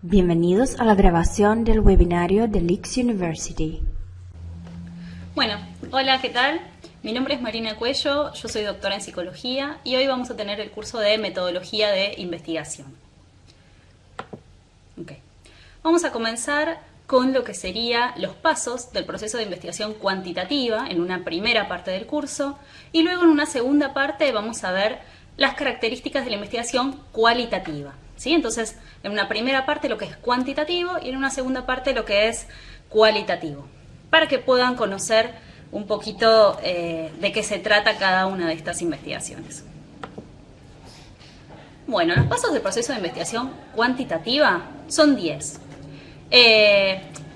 Bienvenidos a la grabación del webinario de Leeds University. Bueno, hola, ¿qué tal? Mi nombre es Marina Cuello, yo soy doctora en psicología y hoy vamos a tener el curso de metodología de investigación. Okay. Vamos a comenzar con lo que serían los pasos del proceso de investigación cuantitativa en una primera parte del curso y luego en una segunda parte vamos a ver las características de la investigación cualitativa. ¿Sí? Entonces, en una primera parte lo que es cuantitativo y en una segunda parte lo que es cualitativo, para que puedan conocer un poquito de qué se trata cada una de estas investigaciones. Bueno, los pasos del proceso de investigación cuantitativa son 10.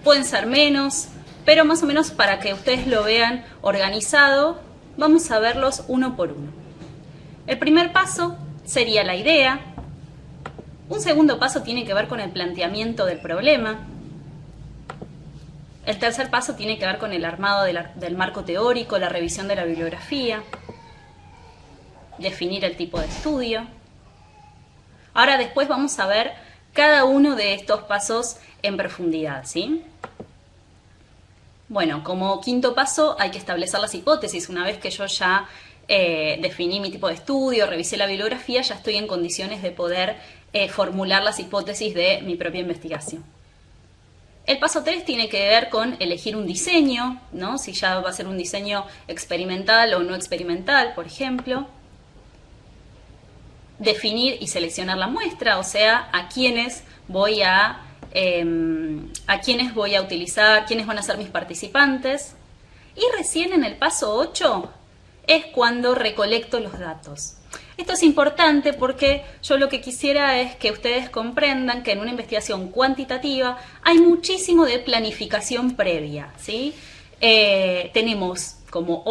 Pueden ser menos, pero más o menos para que ustedes lo vean organizado, vamos a verlos uno por uno. El primer paso sería la idea. Un segundo paso tiene que ver con el planteamiento del problema. El tercer paso tiene que ver con el armado del marco teórico, la revisión de la bibliografía, definir el tipo de estudio. Ahora después vamos a ver cada uno de estos pasos en profundidad, ¿sí? Bueno, como quinto paso hay que establecer las hipótesis. Una vez que yo ya definí mi tipo de estudio, revisé la bibliografía, ya estoy en condiciones de poder formular las hipótesis de mi propia investigación. El paso 3 tiene que ver con elegir un diseño, ¿no? Si ya va a ser un diseño experimental o no experimental, por ejemplo. Definir y seleccionar la muestra, o sea, a quiénes voy a utilizar, quiénes van a ser mis participantes. Y recién en el paso 8 es cuando recolecto los datos. Esto es importante porque yo lo que quisiera es que ustedes comprendan que en una investigación cuantitativa hay muchísimo de planificación previa, ¿sí? Tenemos como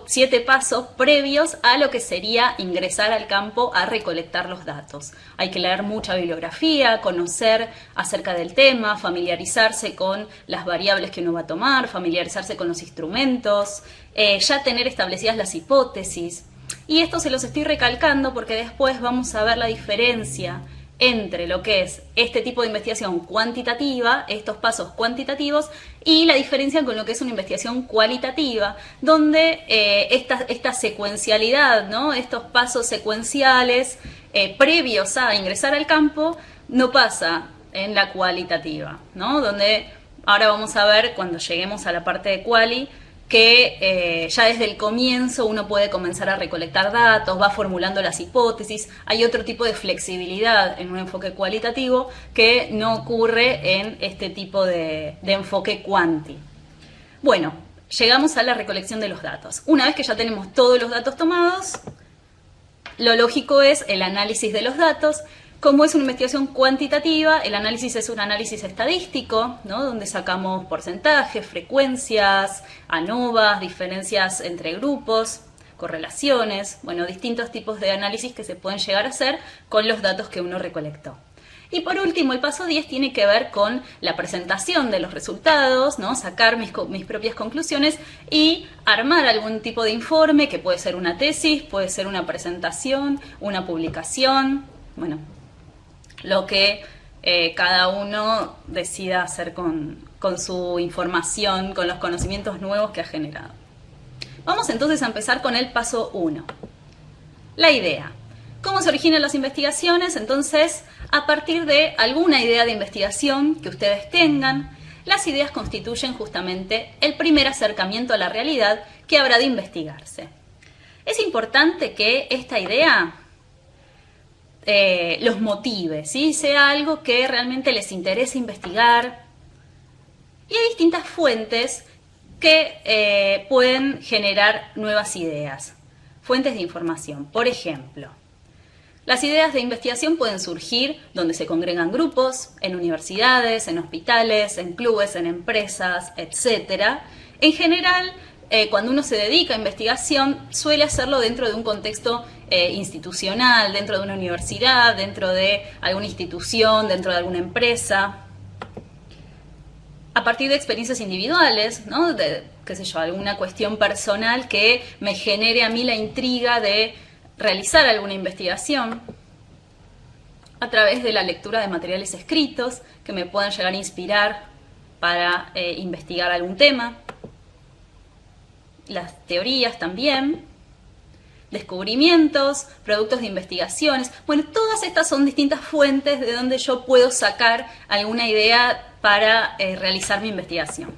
7 pasos previos a lo que sería ingresar al campo a recolectar los datos. Hay que leer mucha bibliografía, conocer acerca del tema, familiarizarse con las variables que uno va a tomar, familiarizarse con los instrumentos, ya tener establecidas las hipótesis. Y esto se los estoy recalcando porque después vamos a ver la diferencia entre lo que es este tipo de investigación cuantitativa, estos pasos cuantitativos, y la diferencia con lo que es una investigación cualitativa, donde esta secuencialidad, ¿no? Estos pasos secuenciales previos a ingresar al campo, no pasa en la cualitativa, ¿no? Donde ahora vamos a ver, cuando lleguemos a la parte de quali, que ya desde el comienzo uno puede comenzar a recolectar datos, va formulando las hipótesis. Hay otro tipo de flexibilidad en un enfoque cualitativo que no ocurre en este tipo de enfoque cuanti. Bueno, llegamos a la recolección de los datos. Una vez que ya tenemos todos los datos tomados, lo lógico es el análisis de los datos. Como es una investigación cuantitativa, el análisis es un análisis estadístico, ¿no? Donde sacamos porcentajes, frecuencias, ANOVAs, diferencias entre grupos, correlaciones, bueno, distintos tipos de análisis que se pueden llegar a hacer con los datos que uno recolectó. Y por último, el paso 10 tiene que ver con la presentación de los resultados, ¿no? Sacar mis propias conclusiones y armar algún tipo de informe, que puede ser una tesis, puede ser una presentación, una publicación, bueno, lo que cada uno decida hacer con su información, con los conocimientos nuevos que ha generado. Vamos entonces a empezar con el paso 1. La idea. ¿Cómo se originan las investigaciones? Entonces, a partir de alguna idea de investigación que ustedes tengan, las ideas constituyen justamente el primer acercamiento a la realidad que habrá de investigarse. Es importante que esta idea los motive, ¿sí? Sea algo que realmente les interese investigar. Y hay distintas fuentes que pueden generar nuevas ideas, fuentes de información. Por ejemplo, las ideas de investigación pueden surgir donde se congregan grupos, en universidades, en hospitales, en clubes, en empresas, etc. En general, cuando uno se dedica a investigación, suele hacerlo dentro de un contexto institucional, dentro de una universidad, dentro de alguna institución, dentro de alguna empresa, a partir de experiencias individuales, ¿no? De, qué sé yo, alguna cuestión personal que me genere a mí la intriga de realizar alguna investigación. a través de la lectura de materiales escritos que me puedan llegar a inspirar para investigar algún tema. Las teorías también, descubrimientos, productos de investigaciones. Bueno, todas estas son distintas fuentes de donde yo puedo sacar alguna idea para realizar mi investigación.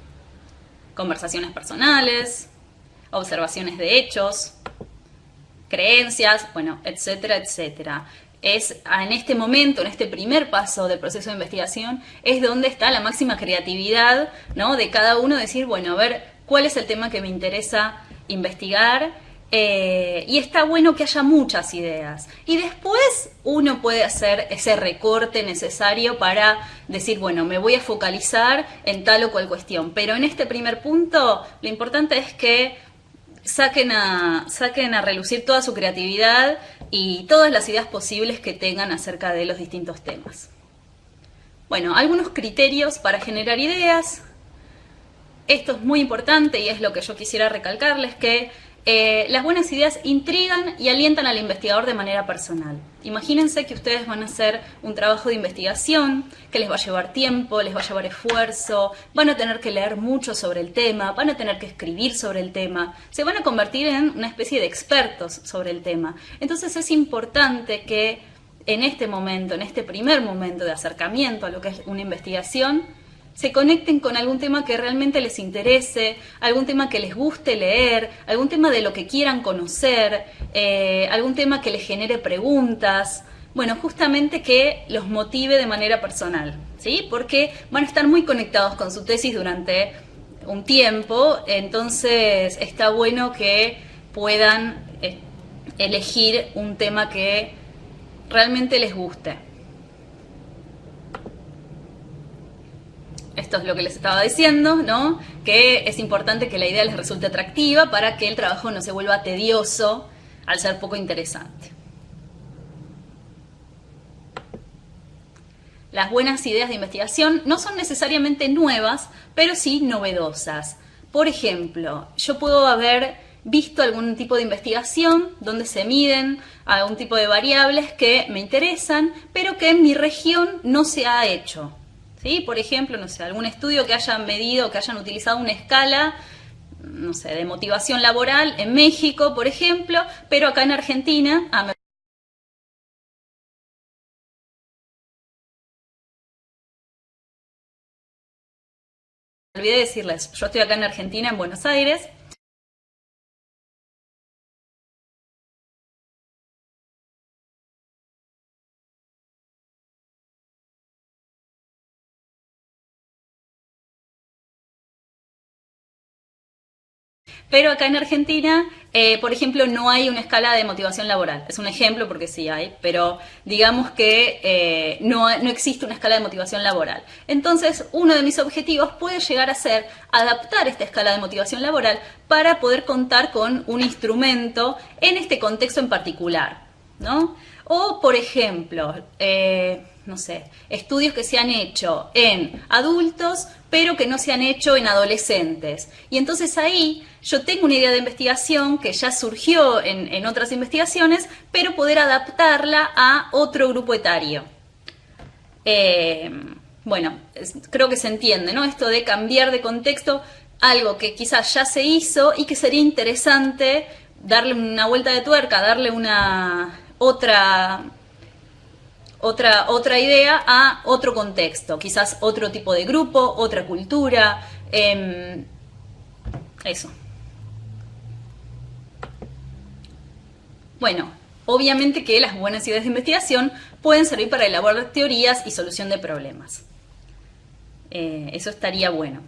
Conversaciones personales, observaciones de hechos, creencias, bueno, etcétera, etcétera. En este momento, en este primer paso del proceso de investigación, es donde está la máxima creatividad, ¿no?, de cada uno, decir, bueno, a ver, ¿cuál es el tema que me interesa investigar? Y está bueno que haya muchas ideas. Y después uno puede hacer ese recorte necesario para decir, bueno, me voy a focalizar en tal o cual cuestión. Pero en este primer punto, lo importante es que saquen a relucir toda su creatividad y todas las ideas posibles que tengan acerca de los distintos temas. Bueno, algunos criterios para generar ideas. Esto es muy importante y es lo que yo quisiera recalcarles, que las buenas ideas intrigan y alientan al investigador de manera personal. Imagínense que ustedes van a hacer un trabajo de investigación que les va a llevar tiempo, les va a llevar esfuerzo, van a tener que leer mucho sobre el tema, van a tener que escribir sobre el tema, se van a convertir en una especie de expertos sobre el tema. Entonces es importante que en este momento, en este primer momento de acercamiento a lo que es una investigación, se conecten con algún tema que realmente les interese, algún tema que les guste leer, algún tema de lo que quieran conocer, algún tema que les genere preguntas, bueno, justamente que los motive de manera personal, ¿sí? Porque van a estar muy conectados con su tesis durante un tiempo, entonces está bueno que puedan elegir un tema que realmente les guste. Esto es lo que les estaba diciendo, ¿no? Que es importante que la idea les resulte atractiva para que el trabajo no se vuelva tedioso al ser poco interesante. Las buenas ideas de investigación no son necesariamente nuevas, pero sí novedosas. Por ejemplo, yo puedo haber visto algún tipo de investigación donde se miden algún tipo de variables que me interesan, pero que en mi región no se ha hecho. ¿Sí? Por ejemplo, no sé, algún estudio que hayan medido, que hayan utilizado una escala, no sé, de motivación laboral en México, por ejemplo, pero acá en Argentina, me olvidé decirles, yo estoy acá en Argentina, en Buenos Aires. Pero acá en Argentina, por ejemplo, no hay una escala de motivación laboral. Es un ejemplo porque sí hay, pero digamos que no existe una escala de motivación laboral. Entonces, uno de mis objetivos puede llegar a ser adaptar esta escala de motivación laboral para poder contar con un instrumento en este contexto en particular, ¿no? O, por ejemplo, no sé, estudios que se han hecho en adultos, pero que no se han hecho en adolescentes. Y entonces ahí yo tengo una idea de investigación que ya surgió en otras investigaciones, pero poder adaptarla a otro grupo etario. Bueno, creo que se entiende, ¿no? Esto de cambiar de contexto, algo que quizás ya se hizo y que sería interesante darle una vuelta de tuerca, darle una otra idea a otro contexto, quizás otro tipo de grupo, otra cultura, eso. Bueno, obviamente que las buenas ideas de investigación pueden servir para elaborar teorías y solución de problemas. Eso estaría bueno.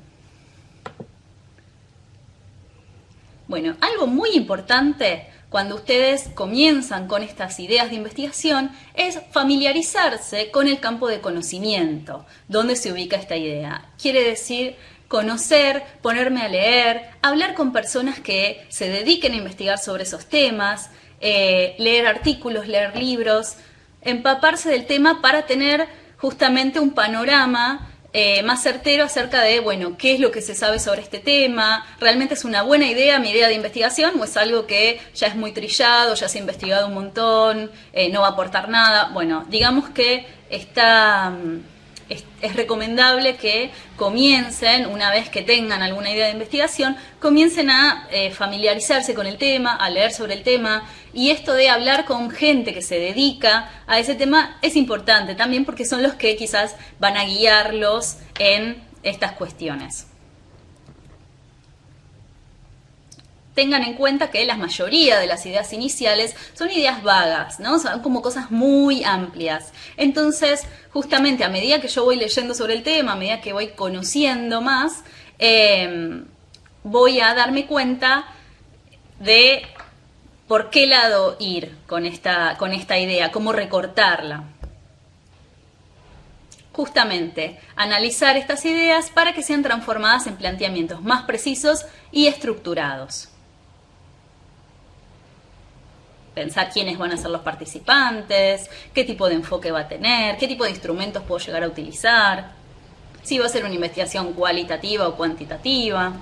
Bueno, algo muy importante cuando ustedes comienzan con estas ideas de investigación es familiarizarse con el campo de conocimiento, donde se ubica esta idea. Quiere decir conocer, ponerme a leer, hablar con personas que se dediquen a investigar sobre esos temas, leer artículos, leer libros, empaparse del tema para tener justamente un panorama más certero acerca de, bueno, qué es lo que se sabe sobre este tema, realmente es una buena idea mi idea de investigación o es algo que ya es muy trillado, ya se ha investigado un montón, no va a aportar nada. Bueno, digamos que es recomendable que comiencen, una vez que tengan alguna idea de investigación, comiencen a familiarizarse con el tema, a leer sobre el tema, y esto de hablar con gente que se dedica a ese tema es importante también porque son los que quizás van a guiarlos en estas cuestiones. Tengan en cuenta que la mayoría de las ideas iniciales son ideas vagas, ¿no? Son como cosas muy amplias. Entonces, justamente a medida que yo voy leyendo sobre el tema, a medida que voy conociendo más, voy a darme cuenta de por qué lado ir con esta idea, cómo recortarla. Justamente, analizar estas ideas para que sean transformadas en planteamientos más precisos y estructurados. Pensar quiénes van a ser los participantes, qué tipo de enfoque va a tener, qué tipo de instrumentos puedo llegar a utilizar, si va a ser una investigación cualitativa o cuantitativa.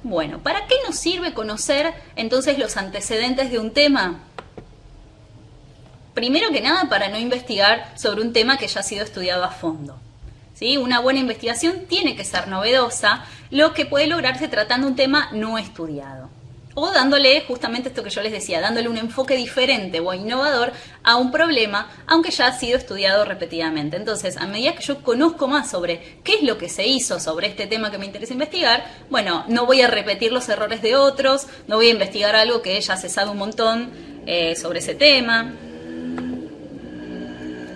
Bueno, ¿para qué nos sirve conocer entonces los antecedentes de un tema? Primero que nada, para no investigar sobre un tema que ya ha sido estudiado a fondo. ¿Sí? Una buena investigación tiene que ser novedosa, lo que puede lograrse tratando un tema no estudiado. O dándole justamente esto que yo les decía, dándole un enfoque diferente o innovador a un problema, aunque ya ha sido estudiado repetidamente. Entonces, a medida que yo conozco más sobre qué es lo que se hizo sobre este tema que me interesa investigar, bueno, no voy a repetir los errores de otros, no voy a investigar algo que ya se sabe un montón sobre ese tema.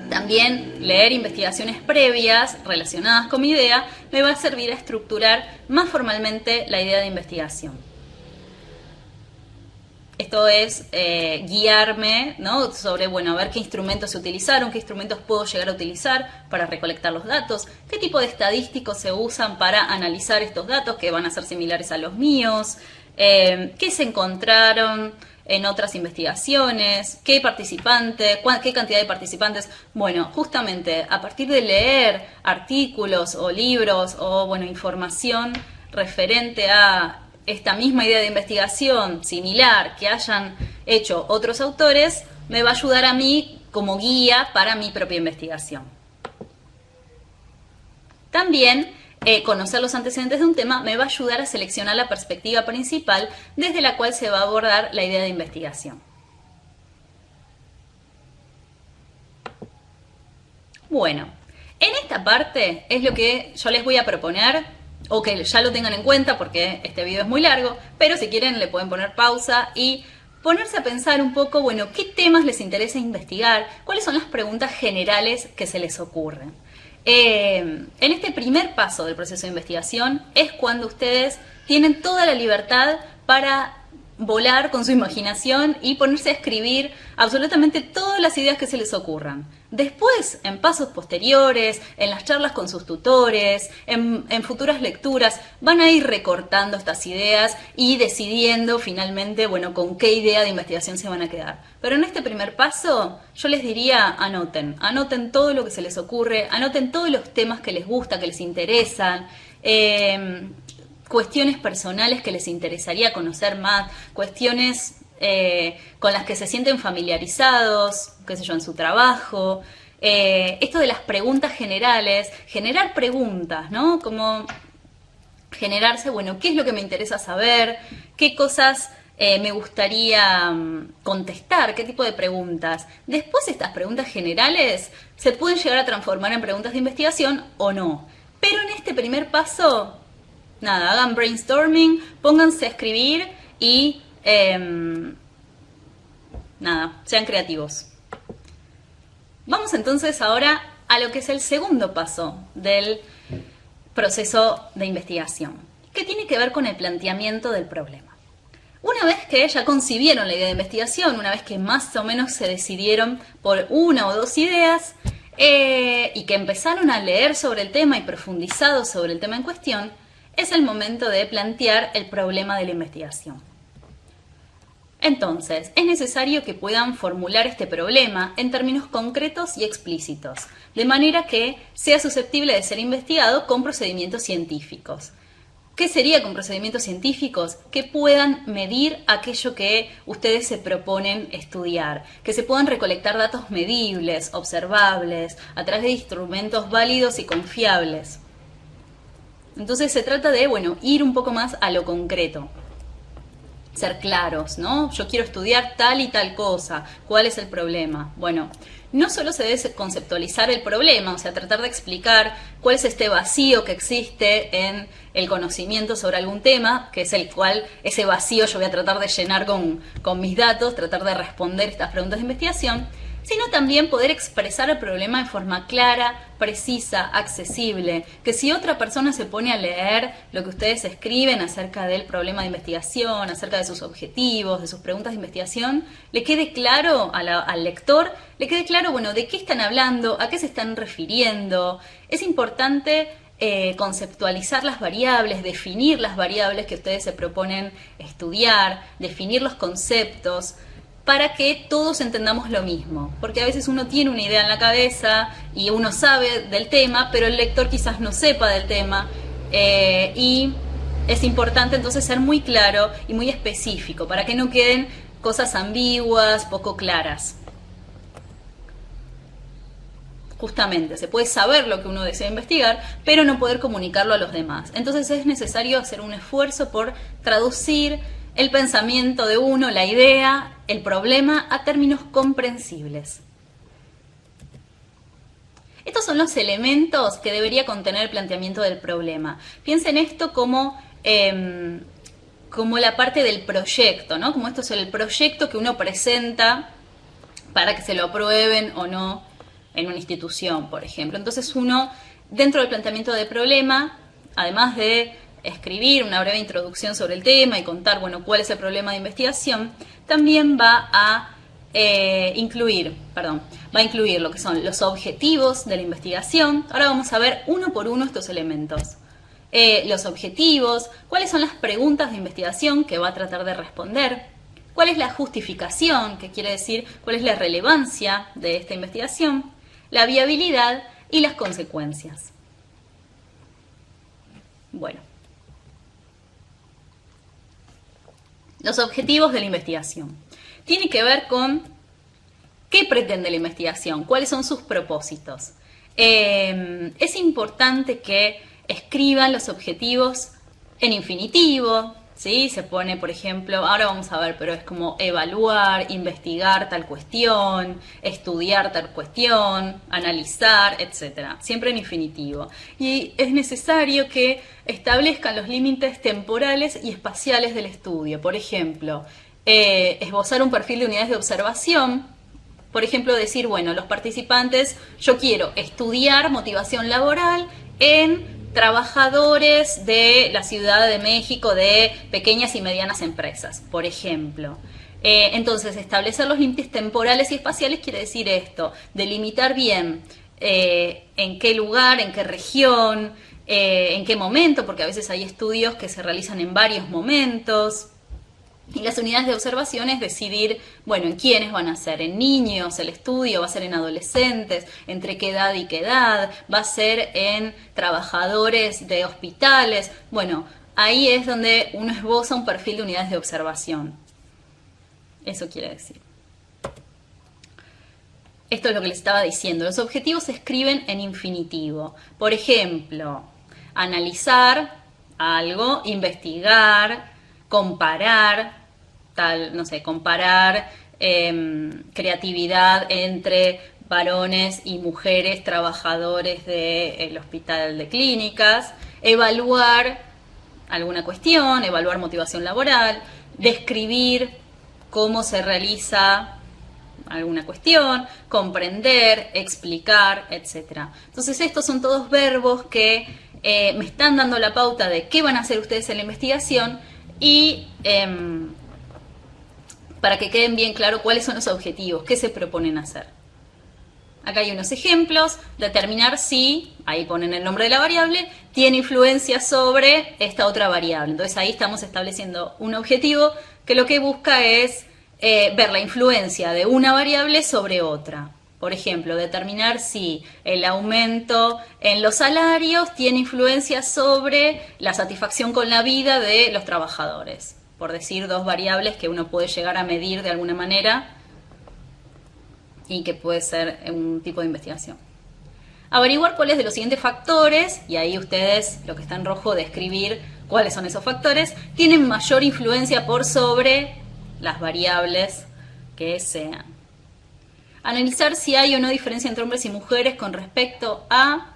También leer investigaciones previas relacionadas con mi idea me va a servir a estructurar más formalmente la idea de investigación. Esto es guiarme, ¿no? Sobre, bueno, a ver qué instrumentos se utilizaron, qué instrumentos puedo llegar a utilizar para recolectar los datos, qué tipo de estadísticos se usan para analizar estos datos que van a ser similares a los míos, qué se encontraron en otras investigaciones, qué participante, qué cantidad de participantes. Bueno, justamente a partir de leer artículos o libros o, bueno, información referente a esta misma idea de investigación similar que hayan hecho otros autores, me va a ayudar a mí como guía para mi propia investigación. También conocer los antecedentes de un tema me va a ayudar a seleccionar la perspectiva principal desde la cual se va a abordar la idea de investigación. Bueno, en esta parte es lo que yo les voy a proponer, o que ya lo tengan en cuenta porque este video es muy largo, pero si quieren le pueden poner pausa y ponerse a pensar un poco, bueno, qué temas les interesa investigar, cuáles son las preguntas generales que se les ocurren. En este primer paso del proceso de investigación es cuando ustedes tienen toda la libertad para volar con su imaginación y ponerse a escribir absolutamente todas las ideas que se les ocurran. Después, en pasos posteriores, en las charlas con sus tutores, en futuras lecturas, van a ir recortando estas ideas y decidiendo finalmente, bueno, con qué idea de investigación se van a quedar. Pero en este primer paso, yo les diría, anoten todo lo que se les ocurre, anoten todos los temas que les gusta, que les interesan, cuestiones personales que les interesaría conocer más, cuestiones con las que se sienten familiarizados, qué sé yo, en su trabajo. Esto de las preguntas generales, generar preguntas, ¿no? Como generarse, bueno, ¿qué es lo que me interesa saber? ¿Qué cosas me gustaría contestar? ¿Qué tipo de preguntas? Después estas preguntas generales se pueden llegar a transformar en preguntas de investigación o no. Pero en este primer paso, nada, hagan brainstorming, pónganse a escribir y nada, sean creativos. Vamos entonces ahora a lo que es el segundo paso del proceso de investigación, que tiene que ver con el planteamiento del problema. Una vez que ya concibieron la idea de investigación, una vez que más o menos se decidieron por una o dos ideas y que empezaron a leer sobre el tema y profundizado sobre el tema en cuestión, es el momento de plantear el problema de la investigación. Entonces, es necesario que puedan formular este problema en términos concretos y explícitos, de manera que sea susceptible de ser investigado con procedimientos científicos. ¿Qué sería con procedimientos científicos? Que puedan medir aquello que ustedes se proponen estudiar, que se puedan recolectar datos medibles, observables, a través de instrumentos válidos y confiables. Entonces se trata de, ir un poco más a lo concreto. Ser claros, ¿no? Yo quiero estudiar tal y tal cosa. ¿Cuál es el problema? Bueno, no solo se debe conceptualizar el problema, o sea, tratar de explicar cuál es este vacío que existe en el conocimiento sobre algún tema, que es el cual ese vacío yo voy a tratar de llenar con mis datos, tratar de responder estas preguntas de investigación, sino también poder expresar el problema de forma clara, precisa, accesible, que si otra persona se pone a leer lo que ustedes escriben acerca del problema de investigación, acerca de sus objetivos, de sus preguntas de investigación, le quede claro al lector, le quede claro, de qué están hablando, a qué se están refiriendo. Es importante conceptualizar las variables, definir las variables que ustedes se proponen estudiar, definir los conceptos, para que todos entendamos lo mismo, porque a veces uno tiene una idea en la cabeza y uno sabe del tema, pero el lector quizás no sepa del tema, y es importante entonces ser muy claro y muy específico, para que no queden cosas ambiguas, poco claras. Justamente, se puede saber lo que uno desea investigar, pero no poder comunicarlo a los demás. Entonces es necesario hacer un esfuerzo por traducir el pensamiento de uno, la idea, el problema, a términos comprensibles. Estos son los elementos que debería contener el planteamiento del problema. Piensen esto como la parte del proyecto, ¿no? Como esto es el proyecto que uno presenta para que se lo aprueben o no en una institución, por ejemplo. Entonces uno, dentro del planteamiento del problema, además de escribir una breve introducción sobre el tema y contar, cuál es el problema de investigación, también va a incluir lo que son los objetivos de la investigación. Ahora vamos a ver uno por uno estos elementos. Los objetivos, cuáles son las preguntas de investigación que va a tratar de responder, cuál es la justificación, que quiere decir cuál es la relevancia de esta investigación, la viabilidad y las consecuencias. Los objetivos de la investigación. Tiene que ver con qué pretende la investigación, cuáles son sus propósitos. Es importante que escriban los objetivos en infinitivo, ¿sí? Se pone, por ejemplo, ahora vamos a ver, pero es como evaluar, investigar tal cuestión, estudiar tal cuestión, analizar, etc. Siempre en infinitivo. Y es necesario que establezcan los límites temporales y espaciales del estudio. Por ejemplo, esbozar un perfil de unidades de observación. Por ejemplo, decir, los participantes, yo quiero estudiar motivación laboral en trabajadores de la Ciudad de México de pequeñas y medianas empresas, por ejemplo. Entonces, establecer los límites temporales y espaciales quiere decir esto, delimitar bien en qué lugar, en qué región, en qué momento, porque a veces hay estudios que se realizan en varios momentos. Y las unidades de observación es decidir, en quiénes van a ser, en niños, el estudio va a ser en adolescentes, entre qué edad y qué edad, va a ser en trabajadores de hospitales. Ahí es donde uno esboza un perfil de unidades de observación. Eso quiere decir. Esto es lo que les estaba diciendo. Los objetivos se escriben en infinitivo. Por ejemplo, analizar algo, investigar, comparar, comparar creatividad entre varones y mujeres trabajadores del hospital de clínicas, evaluar alguna cuestión, evaluar motivación laboral, describir cómo se realiza alguna cuestión, comprender, explicar, etc. Entonces estos son todos verbos que me están dando la pauta de qué van a hacer ustedes en la investigación y para que queden bien claro cuáles son los objetivos, qué se proponen hacer. Acá hay unos ejemplos, determinar si, ahí ponen el nombre de la variable, tiene influencia sobre esta otra variable. Entonces ahí estamos estableciendo un objetivo que lo que busca es ver la influencia de una variable sobre otra. Por ejemplo, determinar si el aumento en los salarios tiene influencia sobre la satisfacción con la vida de los trabajadores. Por decir dos variables que uno puede llegar a medir de alguna manera y que puede ser un tipo de investigación. Averiguar cuáles de los siguientes factores, y ahí ustedes, lo que está en rojo, describir cuáles son esos factores, tienen mayor influencia por sobre las variables que sean. Analizar si hay o no diferencia entre hombres y mujeres con respecto a,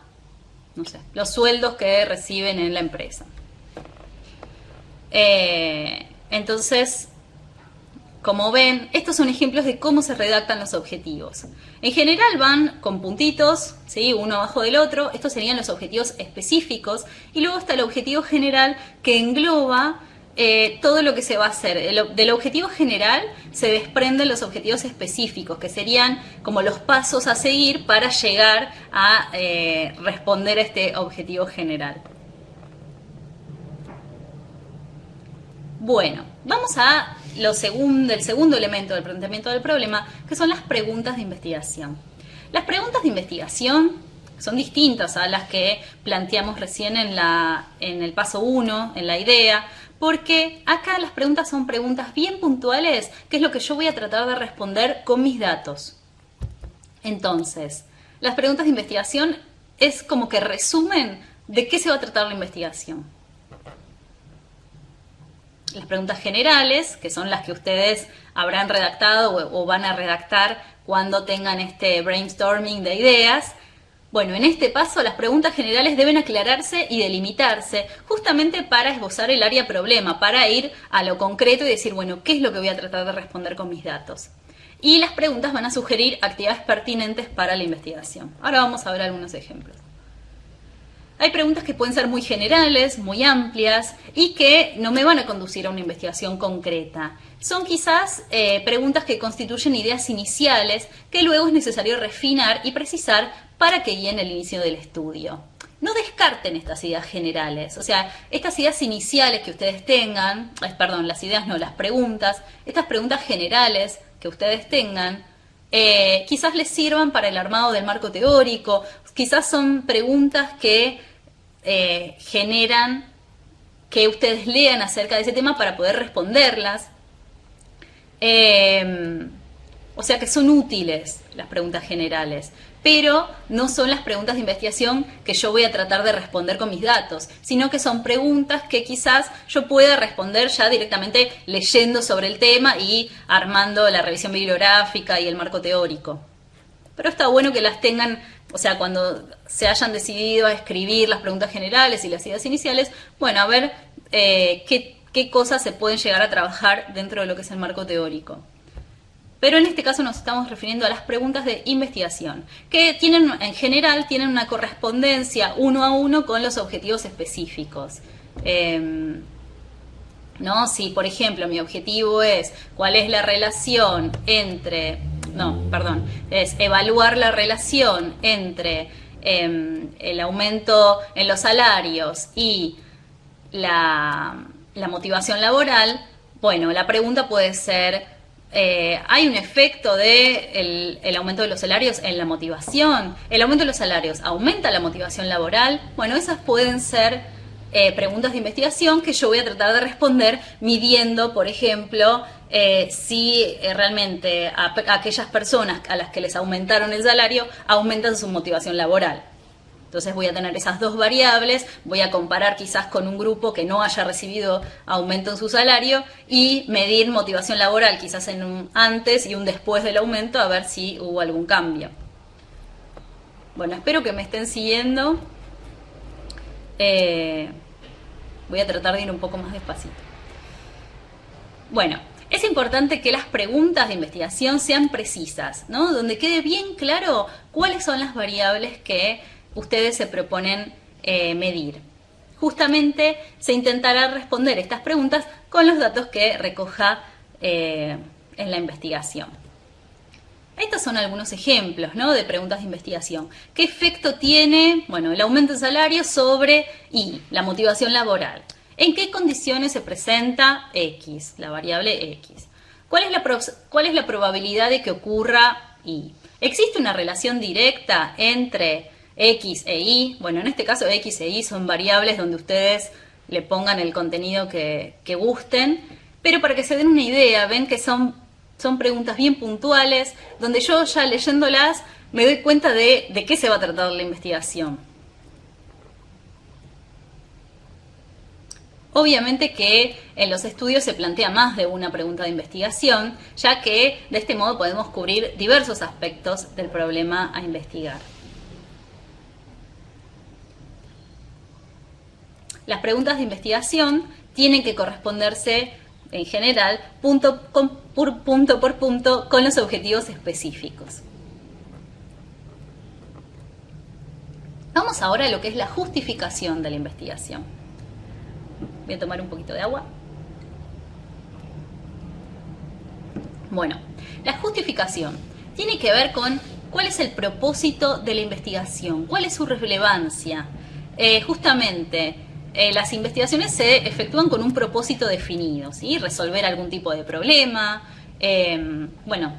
no sé, los sueldos que reciben en la empresa. Entonces, como ven, estos son ejemplos de cómo se redactan los objetivos. En general van con puntitos, ¿sí? Uno abajo del otro. Estos serían los objetivos específicos. Y luego está el objetivo general que engloba todo lo que se va a hacer. Del objetivo general se desprenden los objetivos específicos, que serían como los pasos a seguir para llegar a responder a este objetivo general. Bueno, vamos a el segundo elemento del planteamiento del problema, que son las preguntas de investigación. Las preguntas de investigación son distintas a las que planteamos recién en el paso 1, en la idea, porque acá las preguntas son preguntas bien puntuales, que es lo que yo voy a tratar de responder con mis datos. Entonces, las preguntas de investigación es como que resumen de qué se va a tratar la investigación. Las preguntas generales, que son las que ustedes habrán redactado o van a redactar cuando tengan este brainstorming de ideas. Bueno, en este paso las preguntas generales deben aclararse y delimitarse justamente para esbozar el área problema, para ir a lo concreto y decir, bueno, ¿qué es lo que voy a tratar de responder con mis datos? Y las preguntas van a sugerir actividades pertinentes para la investigación. Ahora vamos a ver algunos ejemplos. Hay preguntas que pueden ser muy generales, muy amplias y que no me van a conducir a una investigación concreta. Son quizás preguntas que constituyen ideas iniciales que luego es necesario refinar y precisar para que guíen el inicio del estudio. No descarten estas ideas generales, o sea, estas ideas iniciales que ustedes tengan, las ideas no, las preguntas, estas preguntas generales que ustedes tengan, quizás les sirvan para el armado del marco teórico, quizás son preguntas que generan que ustedes lean acerca de ese tema para poder responderlas. O sea que son útiles las preguntas generales, pero no son las preguntas de investigación que yo voy a tratar de responder con mis datos, sino que son preguntas que quizás yo pueda responder ya directamente leyendo sobre el tema y armando la revisión bibliográfica y el marco teórico. Pero está bueno que las tengan, o sea, cuando se hayan decidido a escribir las preguntas generales y las ideas iniciales, bueno, a ver qué cosas se pueden llegar a trabajar dentro de lo que es el marco teórico. Pero en este caso nos estamos refiriendo a las preguntas de investigación, que en general tienen una correspondencia uno a uno con los objetivos específicos. ¿No? Si, por ejemplo, mi objetivo es cuál es la relación es evaluar la relación entre el aumento en los salarios y la motivación laboral, bueno, la pregunta puede ser, ¿hay un efecto de el aumento de los salarios en la motivación? ¿El aumento de los salarios aumenta la motivación laboral? Bueno, esas pueden ser preguntas de investigación que yo voy a tratar de responder midiendo, por ejemplo, si realmente aquellas personas a las que les aumentaron el salario aumentan su motivación laboral. Entonces voy a tener esas dos variables, voy a comparar quizás con un grupo que no haya recibido aumento en su salario y medir motivación laboral quizás en un antes y un después del aumento a ver si hubo algún cambio. Bueno, espero que me estén siguiendo. Voy a tratar de ir un poco más despacito. Bueno, es importante que las preguntas de investigación sean precisas, ¿no? Donde quede bien claro cuáles son las variables que ustedes se proponen medir. Justamente se intentará responder estas preguntas con los datos que recoja en la investigación. Estos son algunos ejemplos, ¿no?, de preguntas de investigación. ¿Qué efecto tiene, bueno, el aumento de salario sobre la motivación laboral? ¿En qué condiciones se presenta X, la variable X? ¿Cuál es la probabilidad de que ocurra Y? ¿Existe una relación directa entre X e Y? Bueno, en este caso X e Y son variables donde ustedes le pongan el contenido que gusten, pero para que se den una idea, ven que son preguntas bien puntuales, donde yo ya leyéndolas me doy cuenta de qué se va a tratar la investigación. Obviamente que en los estudios se plantea más de una pregunta de investigación, ya que de este modo podemos cubrir diversos aspectos del problema a investigar. Las preguntas de investigación tienen que corresponderse, en general, punto por punto, con los objetivos específicos. Vamos ahora a lo que es la justificación de la investigación. Voy a tomar un poquito de agua. Bueno, la justificación tiene que ver con cuál es el propósito de la investigación, cuál es su relevancia. Justamente, las investigaciones se efectúan con un propósito definido, ¿sí? Resolver algún tipo de problema. Bueno,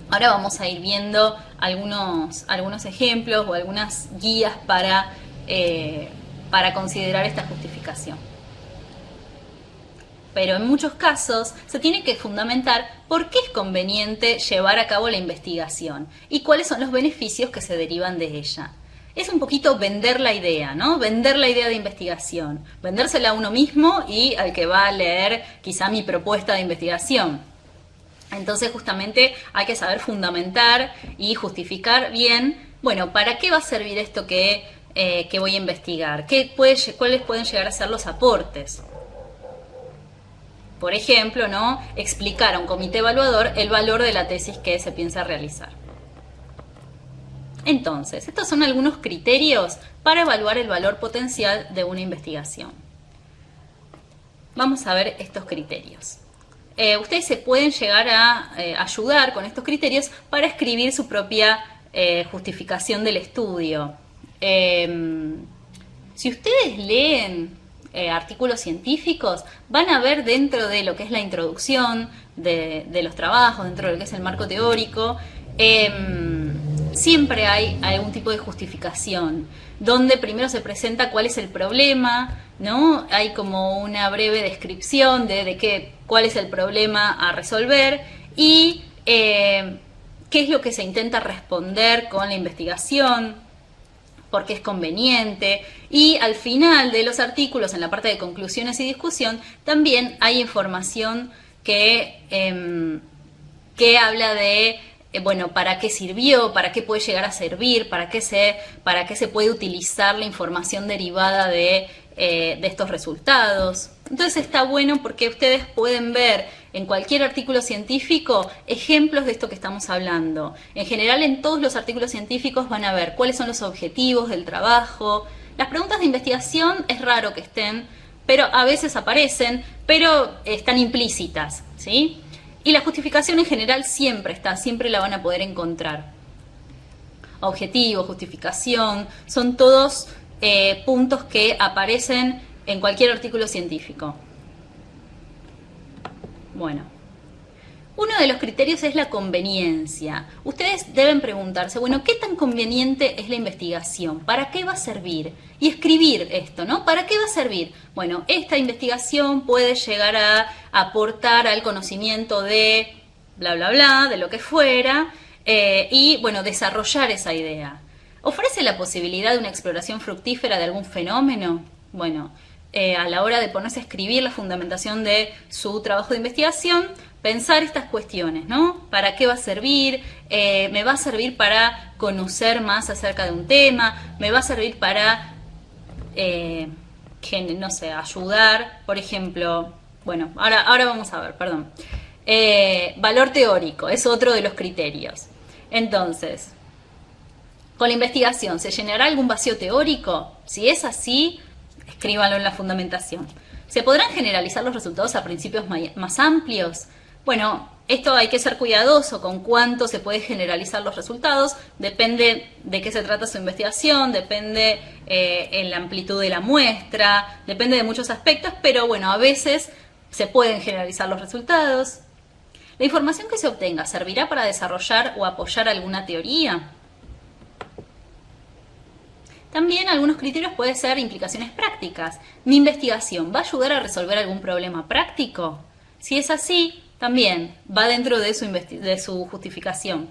ahora vamos a ir viendo algunos ejemplos o algunas guías para considerar esta justificación. Pero en muchos casos se tiene que fundamentar por qué es conveniente llevar a cabo la investigación y cuáles son los beneficios que se derivan de ella. Es un poquito vender la idea, ¿no? Vender la idea de investigación, vendérsela a uno mismo y al que va a leer quizá mi propuesta de investigación. Entonces justamente hay que saber fundamentar y justificar bien, bueno, ¿para qué va a servir esto que voy a investigar? ¿Cuáles pueden llegar a ser los aportes? Por ejemplo, ¿no? Explicar a un comité evaluador el valor de la tesis que se piensa realizar. Entonces, estos son algunos criterios para evaluar el valor potencial de una investigación. Vamos a ver estos criterios. Ustedes se pueden llegar a ayudar con estos criterios para escribir su propia justificación del estudio. Si ustedes leen artículos científicos, van a ver dentro de lo que es la introducción de los trabajos, dentro de lo que es el marco teórico, siempre hay algún tipo de justificación, donde primero se presenta cuál es el problema, ¿no? Hay como una breve descripción de cuál es el problema a resolver y qué es lo que se intenta responder con la investigación, por qué es conveniente. Y al final de los artículos, en la parte de conclusiones y discusión, también hay información que habla de bueno, para qué sirvió, para qué puede llegar a servir, para qué se puede utilizar la información derivada de estos resultados. Entonces está bueno porque ustedes pueden ver en cualquier artículo científico ejemplos de esto que estamos hablando. En general, en todos los artículos científicos van a ver cuáles son los objetivos del trabajo. Las preguntas de investigación es raro que estén, pero a veces aparecen, pero están implícitas, ¿sí? Y la justificación en general siempre está, siempre la van a poder encontrar. Objetivo, justificación, son todos puntos que aparecen en cualquier artículo científico. Bueno, uno de los criterios es la conveniencia. Ustedes deben preguntarse, bueno, ¿qué tan conveniente es la investigación? ¿Para qué va a servir? Y escribir esto, ¿no? ¿Para qué va a servir? Bueno, esta investigación puede llegar a aportar al conocimiento de bla, bla, bla, de lo que fuera, y, bueno, desarrollar esa idea. ¿Ofrece la posibilidad de una exploración fructífera de algún fenómeno? Bueno, a la hora de ponerse a escribir la fundamentación de su trabajo de investigación, pensar estas cuestiones, ¿no? ¿Para qué va a servir? ¿Me va a servir para conocer más acerca de un tema? ¿Me va a servir para, no sé, ayudar? Por ejemplo, bueno, ahora vamos a ver, perdón. Valor teórico es otro de los criterios. Entonces, con la investigación, ¿se llenará algún vacío teórico? Si es así, escríbanlo en la fundamentación. ¿Se podrán generalizar los resultados a principios más amplios? Bueno, esto hay que ser cuidadoso con cuánto se puede generalizar los resultados, depende de qué se trata su investigación, depende en la amplitud de la muestra, depende de muchos aspectos, pero bueno, a veces se pueden generalizar los resultados. ¿La información que se obtenga servirá para desarrollar o apoyar alguna teoría? También algunos criterios pueden ser implicaciones prácticas. ¿Mi investigación va a ayudar a resolver algún problema práctico? Si es así, también va dentro de su justificación.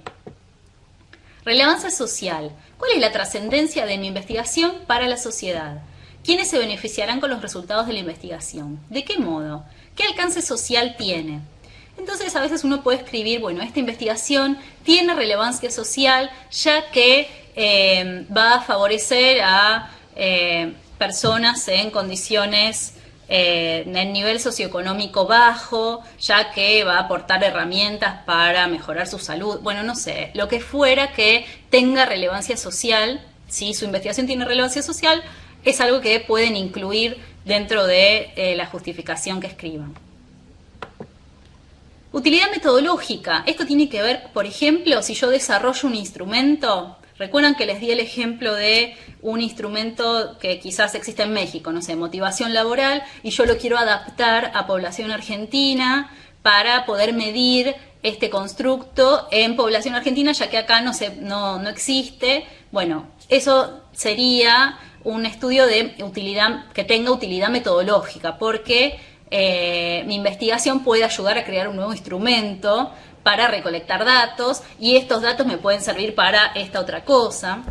Relevancia social. ¿Cuál es la trascendencia de mi investigación para la sociedad? ¿Quiénes se beneficiarán con los resultados de la investigación? ¿De qué modo? ¿Qué alcance social tiene? Entonces a veces uno puede escribir, bueno, esta investigación tiene relevancia social ya que va a favorecer a personas en condiciones en nivel socioeconómico bajo, ya que va a aportar herramientas para mejorar su salud. Bueno, no sé, lo que fuera que tenga relevancia social, si su investigación tiene relevancia social, es algo que pueden incluir dentro de la justificación que escriban. Utilidad metodológica. Esto tiene que ver, por ejemplo, si yo desarrollo un instrumento. Recuerdan que les di el ejemplo de un instrumento que quizás existe en México, no sé, motivación laboral, y yo lo quiero adaptar a población argentina para poder medir este constructo en población argentina, ya que acá no existe. Bueno, eso sería un estudio de utilidad que tenga utilidad metodológica, porque mi investigación puede ayudar a crear un nuevo instrumento para recolectar datos y estos datos me pueden servir para esta otra cosa.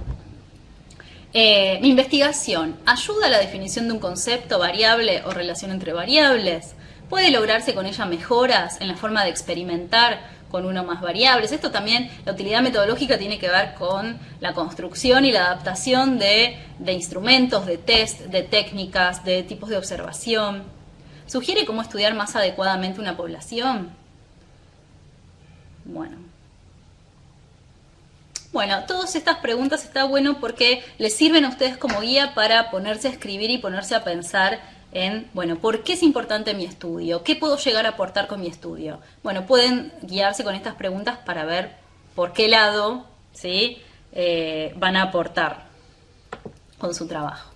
Mi investigación ayuda a la definición de un concepto, variable o relación entre variables. Puede lograrse con ella mejoras en la forma de experimentar con uno o más variables. Esto también, la utilidad metodológica tiene que ver con la construcción y la adaptación de instrumentos, de test, de técnicas, de tipos de observación. ¿Sugiere cómo estudiar más adecuadamente una población? Bueno, todas estas preguntas está bueno porque les sirven a ustedes como guía para ponerse a escribir y ponerse a pensar en, bueno, ¿por qué es importante mi estudio? ¿Qué puedo llegar a aportar con mi estudio? Bueno, pueden guiarse con estas preguntas para ver por qué lado, ¿sí? Van a aportar con su trabajo.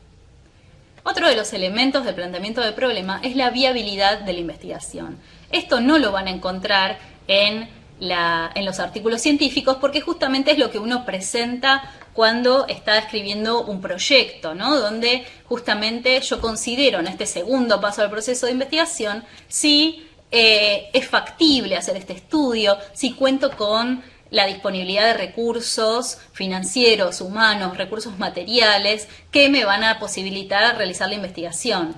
Otro de los elementos del planteamiento del problema es la viabilidad de la investigación. Esto no lo van a encontrar en los artículos científicos porque justamente es lo que uno presenta cuando está escribiendo un proyecto, ¿no? Donde justamente yo considero en este segundo paso del proceso de investigación si es factible hacer este estudio, si cuento con la disponibilidad de recursos financieros, humanos, recursos materiales que me van a posibilitar realizar la investigación.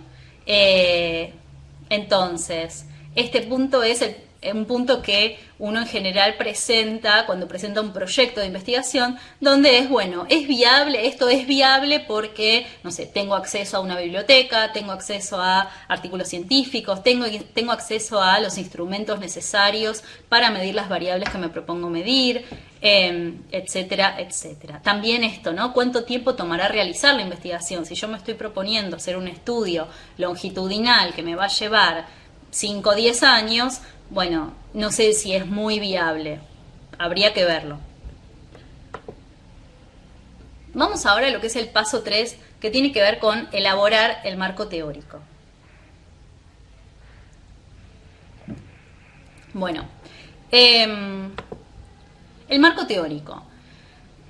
Entonces, este punto es un punto que uno en general presenta cuando presenta un proyecto de investigación, donde es, bueno, es viable, esto es viable porque, no sé, tengo acceso a una biblioteca, tengo acceso a artículos científicos, tengo acceso a los instrumentos necesarios para medir las variables que me propongo medir, etcétera, etcétera. También esto, ¿no? ¿Cuánto tiempo tomará realizar la investigación? Si yo me estoy proponiendo hacer un estudio longitudinal que me va a llevar 5 o 10 años, bueno, no sé si es muy viable. Habría que verlo. Vamos ahora a lo que es el paso 3, que tiene que ver con elaborar el marco teórico. Bueno, el marco teórico.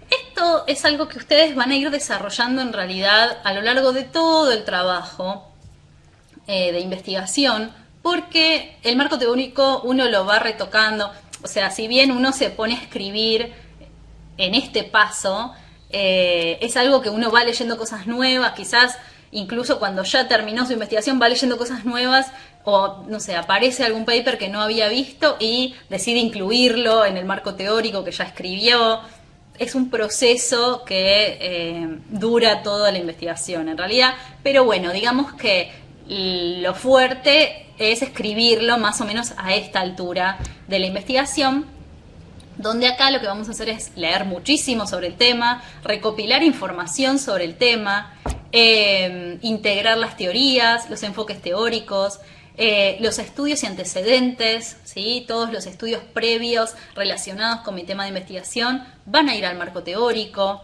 Esto es algo que ustedes van a ir desarrollando en realidad a lo largo de todo el trabajo de investigación, porque el marco teórico uno lo va retocando, o sea, si bien uno se pone a escribir en este paso, es algo que uno va leyendo cosas nuevas, quizás incluso cuando ya terminó su investigación va leyendo cosas nuevas, o no sé, aparece algún paper que no había visto y decide incluirlo en el marco teórico que ya escribió. Es un proceso que dura toda la investigación en realidad, pero bueno, digamos que lo fuerte es escribirlo más o menos a esta altura de la investigación, donde acá lo que vamos a hacer es leer muchísimo sobre el tema, recopilar información sobre el tema, integrar las teorías, los enfoques teóricos, los estudios y antecedentes, ¿sí? Todos los estudios previos relacionados con mi tema de investigación van a ir al marco teórico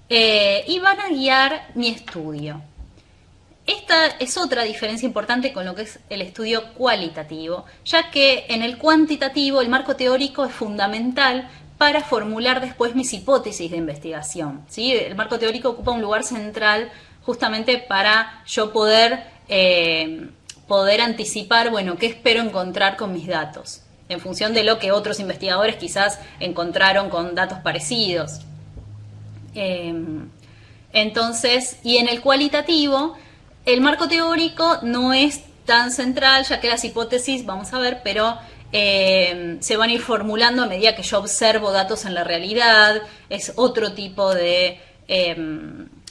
y van a guiar mi estudio. Esta es otra diferencia importante con lo que es el estudio cualitativo, ya que en el cuantitativo el marco teórico es fundamental para formular después mis hipótesis de investigación, ¿sí? El marco teórico ocupa un lugar central justamente para yo poder anticipar, bueno, qué espero encontrar con mis datos, en función de lo que otros investigadores quizás encontraron con datos parecidos. Entonces, y en el cualitativo, el marco teórico no es tan central, ya que las hipótesis, vamos a ver, pero se van a ir formulando a medida que yo observo datos en la realidad. Es otro tipo de...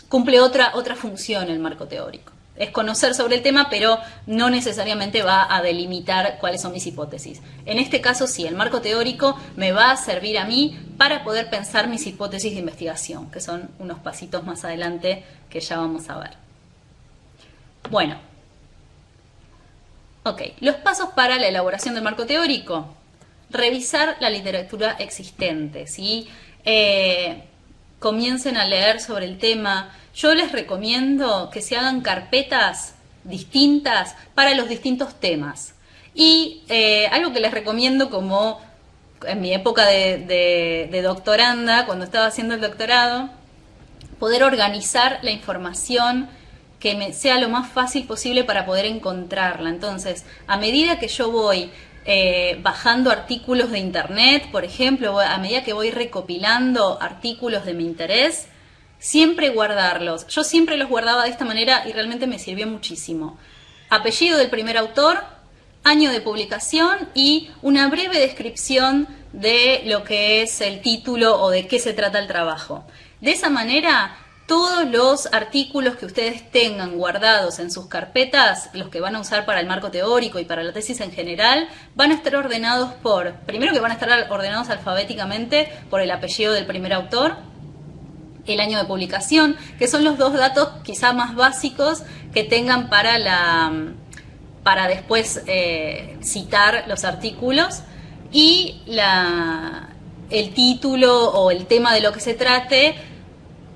cumple otra función el marco teórico. Es conocer sobre el tema, pero no necesariamente va a delimitar cuáles son mis hipótesis. En este caso sí, el marco teórico me va a servir a mí para poder pensar mis hipótesis de investigación, que son unos pasitos más adelante que ya vamos a ver. Bueno, ok, los pasos para la elaboración del marco teórico. Revisar la literatura existente, ¿sí? Comiencen a leer sobre el tema. Yo les recomiendo que se hagan carpetas distintas para los distintos temas. Y algo que les recomiendo, como en mi época de doctoranda, cuando estaba haciendo el doctorado, poder organizar la información que me sea lo más fácil posible para poder encontrarla. Entonces, a medida que yo voy bajando artículos de internet, por ejemplo, a medida que voy recopilando artículos de mi interés, siempre guardarlos. Yo siempre los guardaba de esta manera y realmente me sirvió muchísimo. Apellido del primer autor, año de publicación y una breve descripción de lo que es el título o de qué se trata el trabajo. De esa manera, todos los artículos que ustedes tengan guardados en sus carpetas, los que van a usar para el marco teórico y para la tesis en general, van a estar ordenados primero que van a estar ordenados alfabéticamente por el apellido del primer autor, el año de publicación, que son los dos datos quizá más básicos que tengan para después citar los artículos, y el título o el tema de lo que se trate,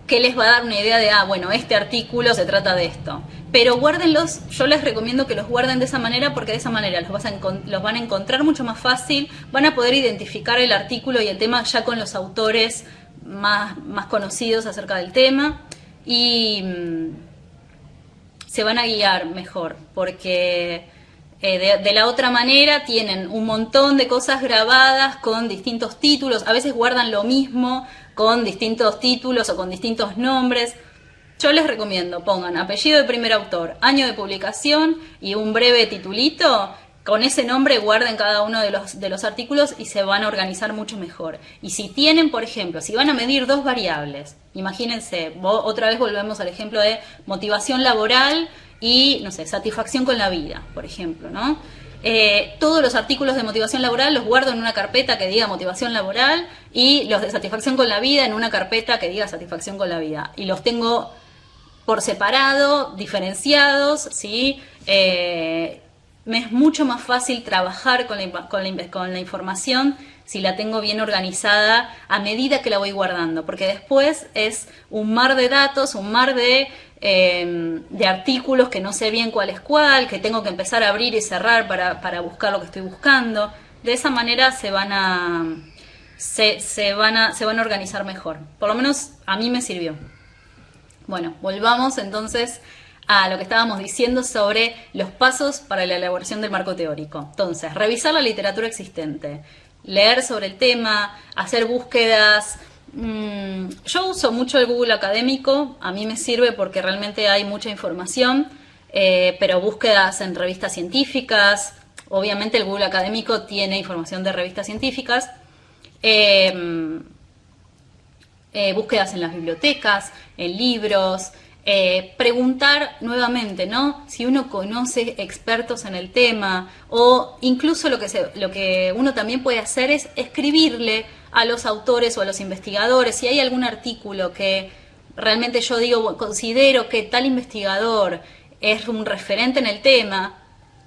que les va a dar una idea de, bueno, este artículo se trata de esto. Pero guárdenlos, yo les recomiendo que los guarden de esa manera, porque de esa manera los van a encontrar mucho más fácil, van a poder identificar el artículo y el tema ya con los autores más conocidos acerca del tema, y se van a guiar mejor, porque de la otra manera tienen un montón de cosas grabadas con distintos títulos, a veces guardan lo mismo con distintos títulos o con distintos nombres. Yo les recomiendo, pongan apellido de primer autor, año de publicación y un breve titulito. Con ese nombre guarden cada uno de los artículos y se van a organizar mucho mejor. Y si tienen, por ejemplo, si van a medir dos variables, imagínense, otra vez volvemos al ejemplo de motivación laboral y, no sé, satisfacción con la vida, por ejemplo, ¿no? Todos los artículos de motivación laboral los guardo en una carpeta que diga motivación laboral, y los de satisfacción con la vida en una carpeta que diga satisfacción con la vida. Y los tengo por separado, diferenciados, ¿sí? Me es mucho más fácil trabajar con la información si la tengo bien organizada a medida que la voy guardando, porque después es un mar de datos, un mar de artículos que no sé bien cuál es cuál, que tengo que empezar a abrir y cerrar para buscar lo que estoy buscando. De esa manera se van a organizar mejor. Por lo menos a mí me sirvió. Bueno, volvamos entonces a lo que estábamos diciendo sobre los pasos para la elaboración del marco teórico. Entonces, revisar la literatura existente, leer sobre el tema, hacer búsquedas. Yo uso mucho el Google académico, a mí me sirve porque realmente hay mucha información, pero búsquedas en revistas científicas. Obviamente el Google académico tiene información de revistas científicas. Búsquedas en las bibliotecas, en libros. Preguntar nuevamente, ¿no? Si uno conoce expertos en el tema, o incluso lo que uno también puede hacer es escribirle a los autores o a los investigadores. Si hay algún artículo que realmente yo considero que tal investigador es un referente en el tema,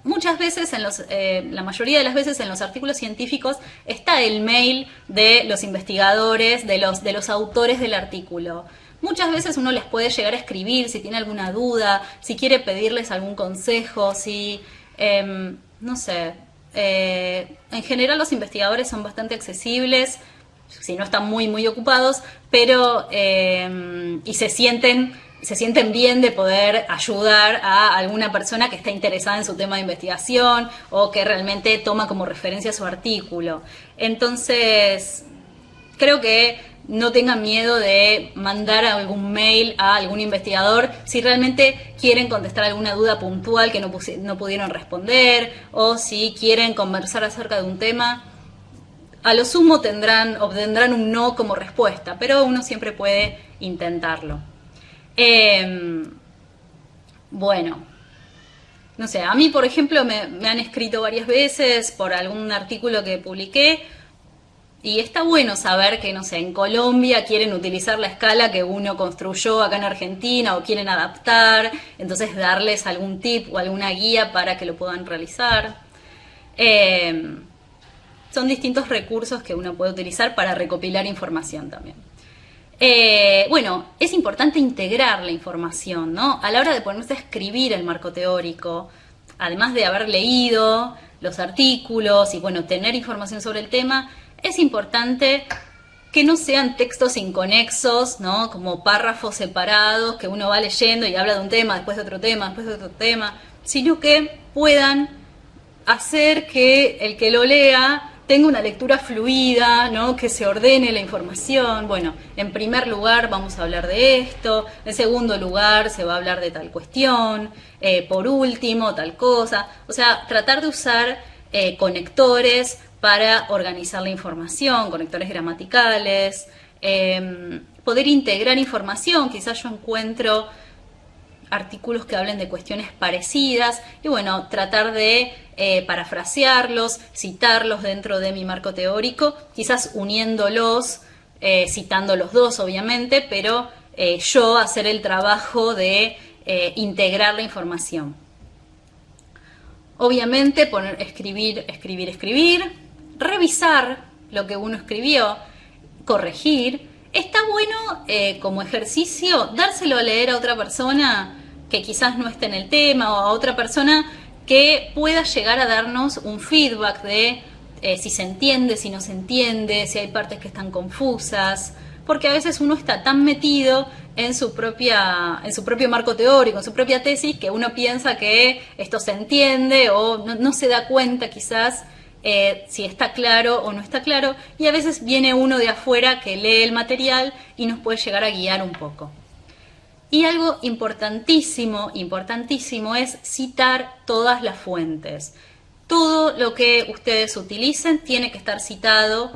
muchas veces, la mayoría de las veces en los artículos científicos está el mail de los investigadores, de los autores del artículo. Muchas veces uno les puede llegar a escribir si tiene alguna duda, si quiere pedirles algún consejo, si, no sé, en general los investigadores son bastante accesibles, si no están muy ocupados, pero y se sienten bien de poder ayudar a alguna persona que está interesada en su tema de investigación o que realmente toma como referencia su artículo. Entonces, creo que no tengan miedo de mandar algún mail a algún investigador si realmente quieren contestar alguna duda puntual que no pudieron responder, o si quieren conversar acerca de un tema. A lo sumo obtendrán un no como respuesta, pero uno siempre puede intentarlo. Bueno, no sé, a mí, por ejemplo, me han escrito varias veces por algún artículo que publiqué, y está bueno saber que, no sé, en Colombia quieren utilizar la escala que uno construyó acá en Argentina o quieren adaptar, entonces darles algún tip o alguna guía para que lo puedan realizar. Son distintos recursos que uno puede utilizar para recopilar información también. Bueno, es importante integrar la información, ¿no? A la hora de ponerse a escribir el marco teórico, además de haber leído los artículos y, bueno, tener información sobre el tema, es importante que no sean textos inconexos, ¿no? Como párrafos separados que uno va leyendo y habla de un tema, después de otro tema, después de otro tema, sino que puedan hacer que el que lo lea tenga una lectura fluida, ¿no? Que se ordene la información. Bueno, en primer lugar vamos a hablar de esto, en segundo lugar se va a hablar de tal cuestión, por último tal cosa. O sea, tratar de usar conectores para organizar la información, conectores gramaticales, poder integrar información. Quizás yo encuentro artículos que hablen de cuestiones parecidas y, bueno, tratar de parafrasearlos, citarlos dentro de mi marco teórico, quizás uniéndolos, citando los dos obviamente, pero yo hacer el trabajo de integrar la información. Obviamente escribir, revisar lo que uno escribió, corregir. Está bueno como ejercicio dárselo a leer a otra persona que quizás no esté en el tema, o a otra persona que pueda llegar a darnos un feedback de si se entiende, si no se entiende, si hay partes que están confusas, porque a veces uno está tan metido en su propio marco teórico, en su propia tesis, que uno piensa que esto se entiende o no se da cuenta quizás si está claro o no está claro, y a veces viene uno de afuera que lee el material y nos puede llegar a guiar un poco. Y algo importantísimo es citar todas las fuentes. Todo lo que ustedes utilicen tiene que estar citado.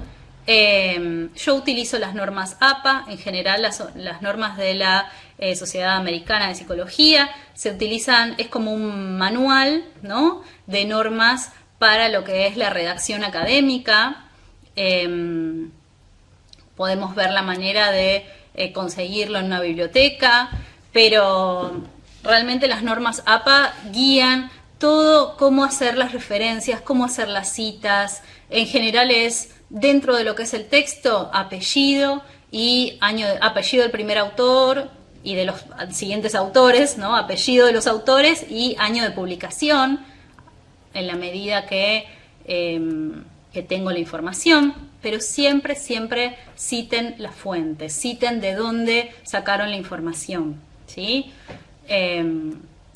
Yo utilizo las normas APA, en general las normas de la Sociedad Americana de Psicología. Se utilizan, es como un manual, ¿no?, de normas para lo que es la redacción académica. Podemos ver la manera de conseguirlo en una biblioteca, pero realmente las normas APA guían todo, cómo hacer las referencias, cómo hacer las citas. En general es dentro de lo que es el texto, apellido y apellido del primer autor y de los siguientes autores, ¿no? Apellido de los autores y año de publicación, en la medida que tengo la información, pero siempre citen las fuentes, citen de dónde sacaron la información, ¿sí?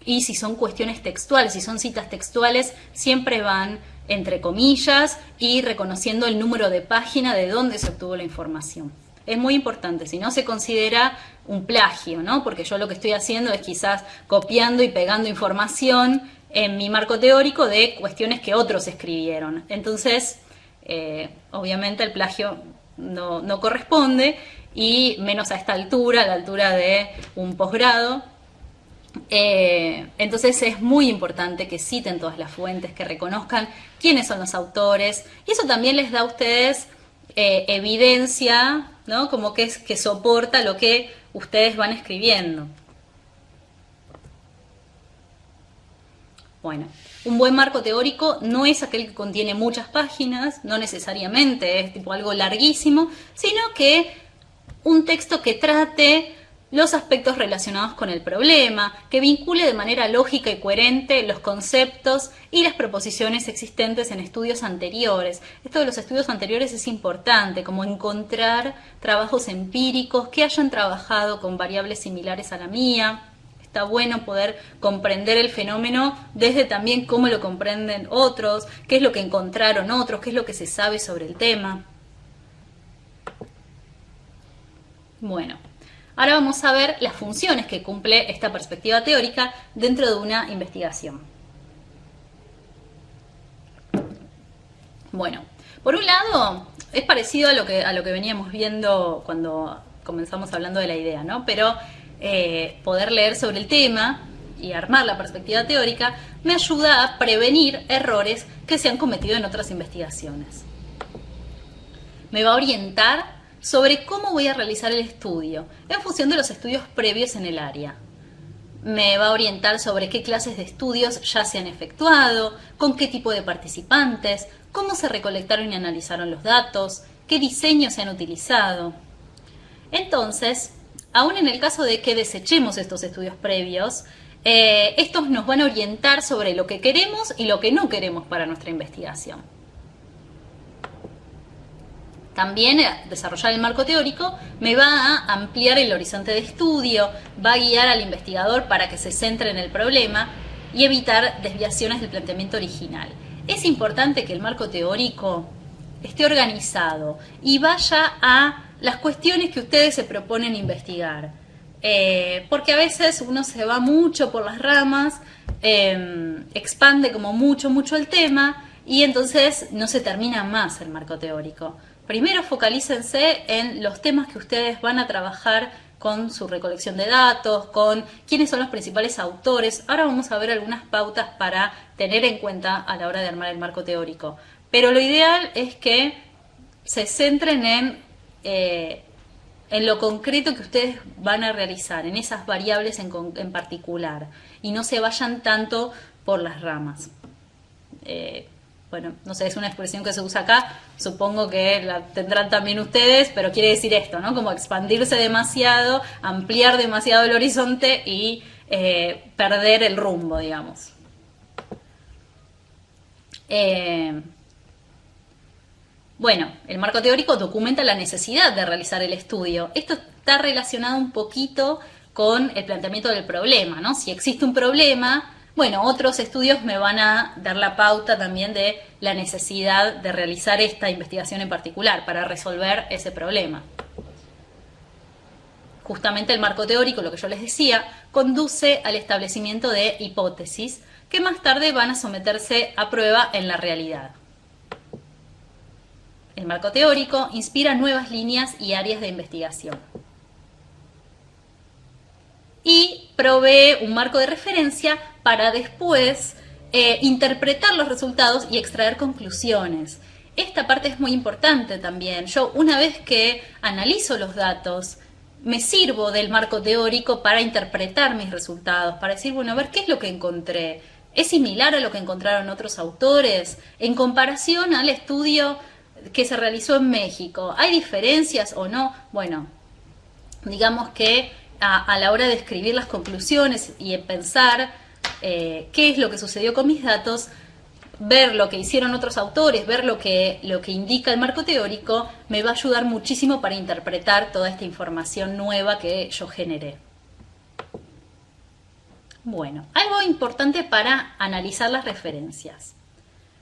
Y si son cuestiones textuales, si son citas textuales, siempre van entre comillas y reconociendo el número de página de dónde se obtuvo la información. Es muy importante, si no se considera un plagio, ¿no? Porque yo lo que estoy haciendo es quizás copiando y pegando información en mi marco teórico de cuestiones que otros escribieron. Entonces, obviamente el plagio no corresponde, y menos a esta altura, a la altura de un posgrado. Entonces es muy importante que citen todas las fuentes, que reconozcan quiénes son los autores, y eso también les da a ustedes evidencia, ¿no? Como que soporta lo que ustedes van escribiendo. Bueno, Un buen marco teórico no es aquel que contiene muchas páginas, no necesariamente es tipo algo larguísimo, sino que un texto que trate los aspectos relacionados con el problema, que vincule de manera lógica y coherente los conceptos y las proposiciones existentes en estudios anteriores. Esto de los estudios anteriores es importante, como encontrar trabajos empíricos que hayan trabajado con variables similares a la mía. Está bueno poder comprender el fenómeno desde también cómo lo comprenden otros, qué es lo que encontraron otros, qué es lo que se sabe sobre el tema. Bueno. Ahora vamos a ver las funciones que cumple esta perspectiva teórica dentro de una investigación. Bueno, por un lado, es parecido a lo que veníamos viendo cuando comenzamos hablando de la idea, ¿no? Pero poder leer sobre el tema y armar la perspectiva teórica me ayuda a prevenir errores que se han cometido en otras investigaciones. Me va a orientar sobre cómo voy a realizar el estudio, en función de los estudios previos en el área. Me va a orientar sobre qué clases de estudios ya se han efectuado, con qué tipo de participantes, cómo se recolectaron y analizaron los datos, qué diseños se han utilizado. Entonces, aún en el caso de que desechemos estos estudios previos, estos nos van a orientar sobre lo que queremos y lo que no queremos para nuestra investigación. También desarrollar el marco teórico me va a ampliar el horizonte de estudio, va a guiar al investigador para que se centre en el problema y evitar desviaciones del planteamiento original. Es importante que el marco teórico esté organizado y vaya a las cuestiones que ustedes se proponen investigar. Porque a veces uno se va mucho por las ramas, expande como mucho el tema y entonces no se termina más el marco teórico. Primero focalícense en los temas que ustedes van a trabajar con su recolección de datos, con quiénes son los principales autores. Ahora vamos a ver algunas pautas para tener en cuenta a la hora de armar el marco teórico. Pero lo ideal es que se centren en lo concreto que ustedes van a realizar, en esas variables en particular, y no se vayan tanto por las ramas. Bueno, no sé, es una expresión que se usa acá, supongo que la tendrán también ustedes, pero quiere decir esto, ¿no? Como expandirse demasiado, ampliar demasiado el horizonte y perder el rumbo, digamos. Bueno, el marco teórico documenta la necesidad de realizar el estudio. Esto está relacionado un poquito con el planteamiento del problema, ¿no? Si existe un problema, bueno, otros estudios me van a dar la pauta también de la necesidad de realizar esta investigación en particular para resolver ese problema. Justamente el marco teórico, lo que yo les decía, conduce al establecimiento de hipótesis que más tarde van a someterse a prueba en la realidad. El marco teórico inspira nuevas líneas y áreas de investigación. Y provee un marco de referencia para después interpretar los resultados y extraer conclusiones. Esta parte es muy importante también. Yo, una vez que analizo los datos, me sirvo del marco teórico para interpretar mis resultados, para decir, bueno, a ver, ¿qué es lo que encontré? ¿Es similar a lo que encontraron otros autores? En comparación al estudio que se realizó en México, ¿hay diferencias o no? Bueno, digamos que a la hora de escribir las conclusiones y en pensar qué es lo que sucedió con mis datos, ver lo que hicieron otros autores, ver lo que indica el marco teórico, me va a ayudar muchísimo para interpretar toda esta información nueva que yo generé. Bueno, algo importante para analizar las referencias.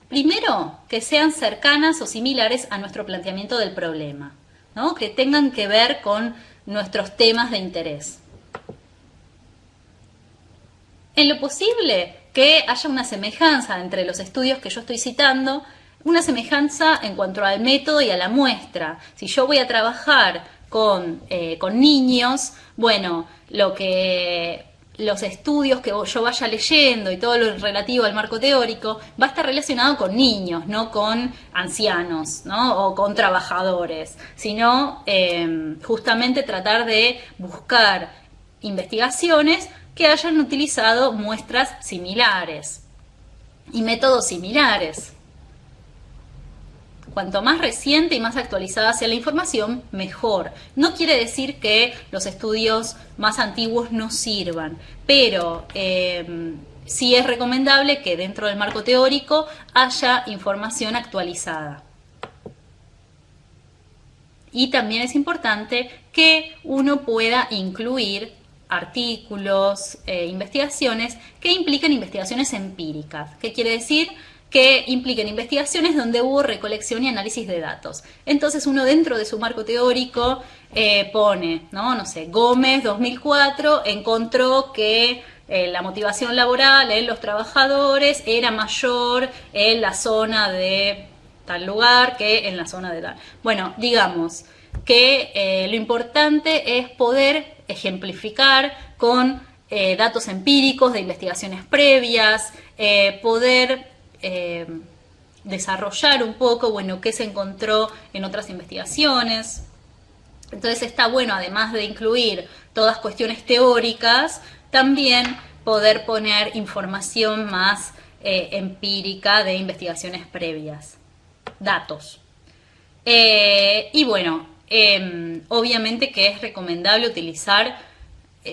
Primero, que sean cercanas o similares a nuestro planteamiento del problema, ¿no? Que tengan que ver con nuestros temas de interés. En lo posible, que haya una semejanza entre los estudios que yo estoy citando, una semejanza en cuanto al método y a la muestra. Si yo voy a trabajar con niños, bueno, los estudios que yo vaya leyendo y todo lo relativo al marco teórico va a estar relacionado con niños, no con ancianos, ¿no? O con trabajadores, sino justamente tratar de buscar investigaciones que hayan utilizado muestras similares. y métodos similares. Cuanto más reciente y más actualizada sea la información, mejor. No quiere decir que los estudios más antiguos no sirvan, pero sí es recomendable que dentro del marco teórico haya información actualizada. Y también es importante que uno pueda incluir artículos, investigaciones que impliquen investigaciones empíricas. ¿Qué quiere decir? Que impliquen investigaciones donde hubo recolección y análisis de datos. Entonces uno dentro de su marco teórico pone, no sé, Gómez 2004 encontró que la motivación laboral en los trabajadores era mayor en la zona de tal lugar que en la zona de tal. Bueno, digamos que lo importante es poder ejemplificar con datos empíricos de investigaciones previas, poder desarrollar un poco, bueno, qué se encontró en otras investigaciones. Entonces está bueno, además de incluir todas cuestiones teóricas, también poder poner información más empírica de investigaciones previas, datos. Y bueno, obviamente que es recomendable utilizar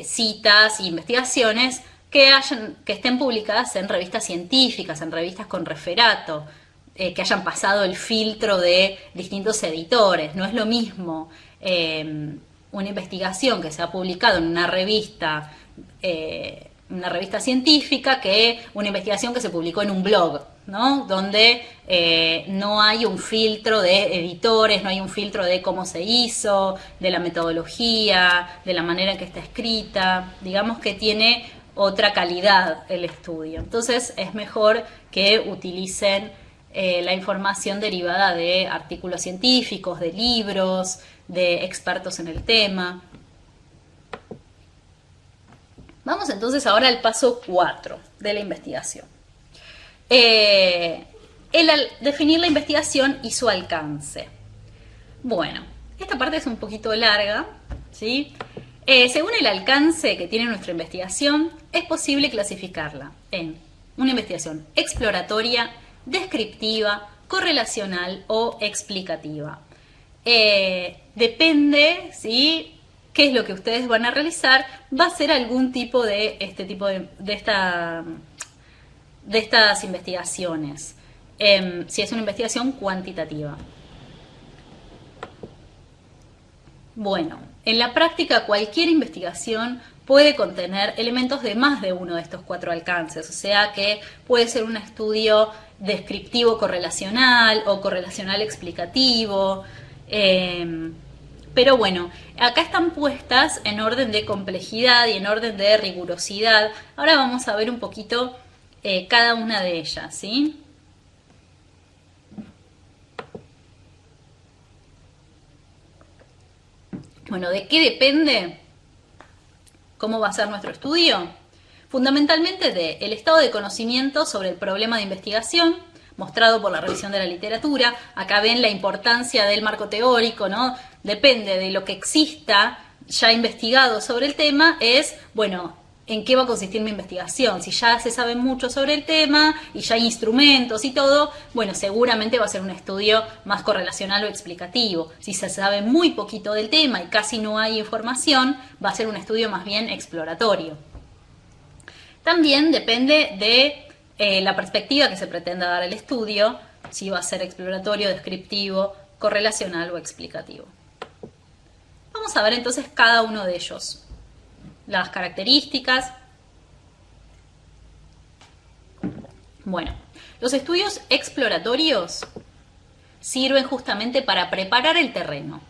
citas e investigaciones que estén publicadas en revistas científicas, en revistas con referato, que hayan pasado el filtro de distintos editores. No es lo mismo una investigación que se ha publicado en una revista científica que una investigación que se publicó en un blog, ¿no? Donde no hay un filtro de editores, no hay un filtro de cómo se hizo, de la metodología, de la manera en que está escrita. Digamos que tiene otra calidad el estudio. Entonces es mejor que utilicen la información derivada de artículos científicos, de libros, de expertos en el tema. Vamos entonces ahora al paso 4 de la investigación. Definir la investigación y su alcance. Bueno, esta parte es un poquito larga, ¿sí? Según el alcance que tiene nuestra investigación, es posible clasificarla en una investigación exploratoria, descriptiva, correlacional o explicativa. Depende, ¿sí?, qué es lo que ustedes van a realizar, va a ser algún tipo de estas investigaciones, si es una investigación cuantitativa. Bueno, en la práctica cualquier investigación puede contener elementos de más de uno de estos 4 alcances, o sea que puede ser un estudio descriptivo correlacional o correlacional explicativo, pero bueno, acá están puestas en orden de complejidad y en orden de rigurosidad. Ahora vamos a ver un poquito cada una de ellas, ¿sí? Bueno, ¿de qué depende cómo va a ser nuestro estudio? Fundamentalmente del estado de conocimiento sobre el problema de investigación, mostrado por la revisión de la literatura. Acá ven la importancia del marco teórico, ¿no? Depende de lo que exista ya investigado sobre el tema, es, bueno, ¿en qué va a consistir mi investigación? Si ya se sabe mucho sobre el tema y ya hay instrumentos y todo, bueno, seguramente va a ser un estudio más correlacional o explicativo. Si se sabe muy poquito del tema y casi no hay información, va a ser un estudio más bien exploratorio. También depende de la perspectiva que se pretenda dar al estudio, si va a ser exploratorio, descriptivo, correlacional o explicativo. Vamos a ver entonces cada uno de ellos. Las características. Bueno, los estudios exploratorios sirven justamente para preparar el terreno.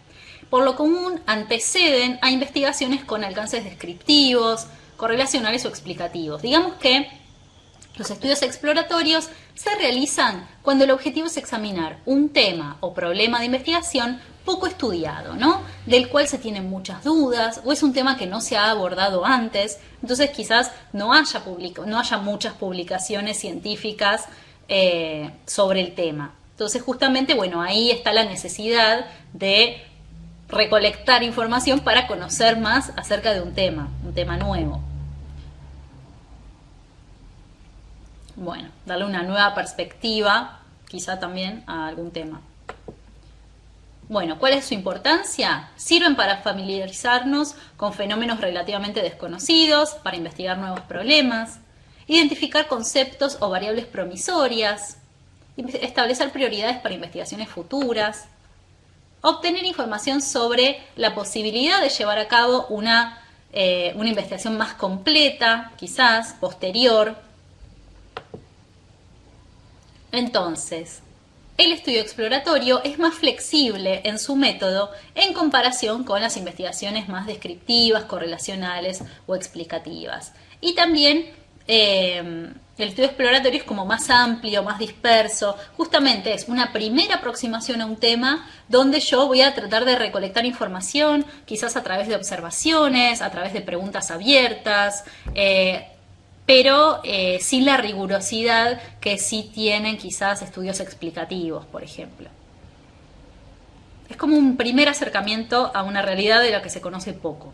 Por lo común anteceden a investigaciones con alcances descriptivos, correlacionales o explicativos. Digamos que los estudios exploratorios se realizan cuando el objetivo es examinar un tema o problema de investigación poco estudiado, ¿no? Del cual se tienen muchas dudas o es un tema que no se ha abordado antes, entonces quizás no haya muchas publicaciones científicas sobre el tema. Entonces justamente, bueno, ahí está la necesidad de recolectar información para conocer más acerca de un tema nuevo. bueno, darle una nueva perspectiva, quizá también a algún tema. Bueno, ¿cuál es su importancia? Sirven para familiarizarnos con fenómenos relativamente desconocidos, para investigar nuevos problemas, identificar conceptos o variables promisorias, establecer prioridades para investigaciones futuras, obtener información sobre la posibilidad de llevar a cabo una investigación más completa, quizás, posterior. Entonces, el estudio exploratorio es más flexible en su método en comparación con las investigaciones más descriptivas, correlacionales o explicativas. Y también el estudio exploratorio es como más amplio, más disperso. Justamente es una primera aproximación a un tema donde yo voy a tratar de recolectar información, quizás a través de observaciones, a través de preguntas abiertas, pero sin la rigurosidad que sí tienen quizás estudios explicativos, por ejemplo. Es como un primer acercamiento a una realidad de la que se conoce poco.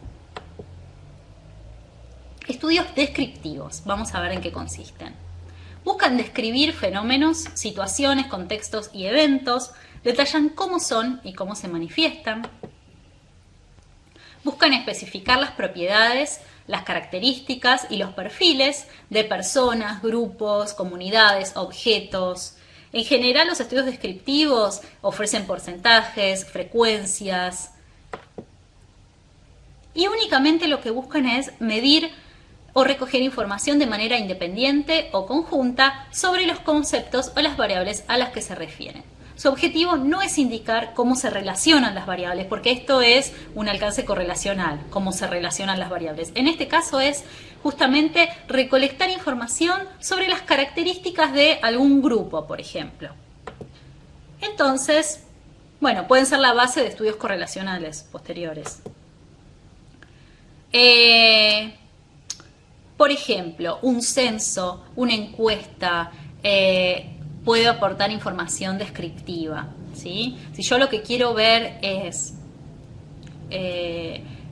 Estudios descriptivos, vamos a ver en qué consisten. Buscan describir fenómenos, situaciones, contextos y eventos, detallan cómo son y cómo se manifiestan. Buscan especificar las propiedades, las características y los perfiles de personas, grupos, comunidades, objetos. En general, los estudios descriptivos ofrecen porcentajes, frecuencias, y únicamente lo que buscan es medir o recoger información de manera independiente o conjunta sobre los conceptos o las variables a las que se refieren. Su objetivo no es indicar cómo se relacionan las variables, porque esto es un alcance correlacional, cómo se relacionan las variables. En este caso es justamente recolectar información sobre las características de algún grupo, por ejemplo. Entonces, bueno, pueden ser la base de estudios correlacionales posteriores. Por ejemplo, un censo, una encuesta, puede aportar información descriptiva, ¿sí? Si yo lo que quiero ver es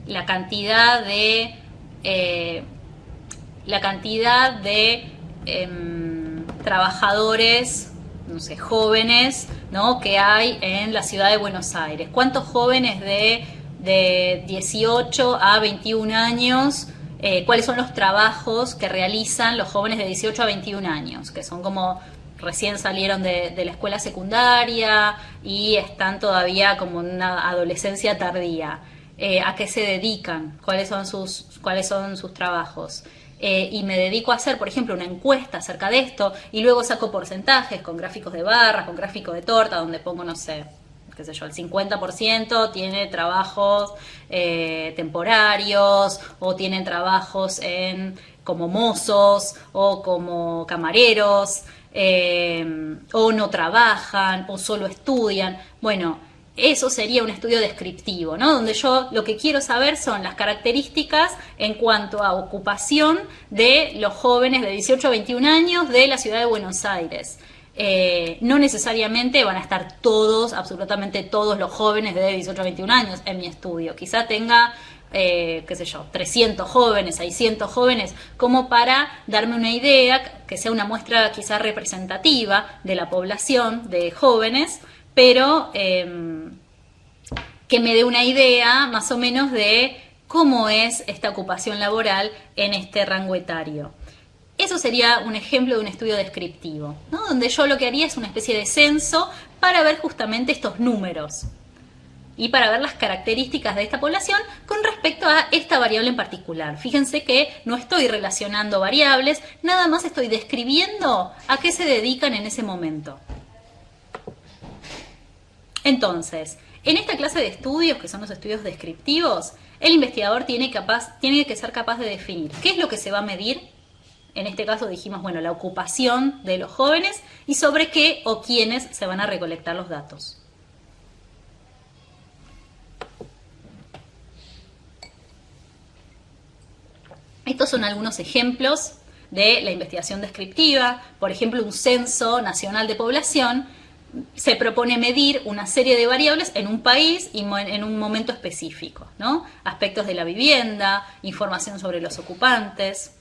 la cantidad de trabajadores, no sé, jóvenes, ¿no?, que hay en la ciudad de Buenos Aires. ¿Cuántos jóvenes de 18 a 21 años? ¿Cuáles son los trabajos que realizan los jóvenes de 18 a 21 años? Que son como recién salieron de la escuela secundaria y están todavía como en una adolescencia tardía. ¿A qué se dedican? ¿Cuáles son sus trabajos? Y me dedico a hacer, por ejemplo, una encuesta acerca de esto y luego saco porcentajes con gráficos de barras, con gráficos de torta, donde pongo, no sé, qué sé yo, el 50% tiene trabajos temporarios o tienen trabajos como mozos o como camareros o no trabajan o solo estudian. Bueno, eso sería un estudio descriptivo, ¿no? Donde yo lo que quiero saber son las características en cuanto a ocupación de los jóvenes de 18 a 21 años de la ciudad de Buenos Aires. No necesariamente van a estar todos, absolutamente todos los jóvenes de 18 a 21 años en mi estudio. Quizá tenga, qué sé yo, 300 jóvenes, 600 jóvenes, como para darme una idea, que sea una muestra quizá representativa de la población de jóvenes, pero que me dé una idea más o menos de cómo es esta ocupación laboral en este rango etario. Eso sería un ejemplo de un estudio descriptivo, ¿no? Donde yo lo que haría es una especie de censo para ver justamente estos números y para ver las características de esta población con respecto a esta variable en particular. Fíjense que no estoy relacionando variables, nada más estoy describiendo a qué se dedican en ese momento. Entonces, en esta clase de estudios, que son los estudios descriptivos, el investigador tiene que ser capaz de definir qué es lo que se va a medir. En este caso dijimos, bueno, la ocupación de los jóvenes y sobre qué o quiénes se van a recolectar los datos. Estos son algunos ejemplos de la investigación descriptiva. Por ejemplo, un censo nacional de población se propone medir una serie de variables en un país y en un momento específico, ¿no? Aspectos de la vivienda, información sobre los ocupantes.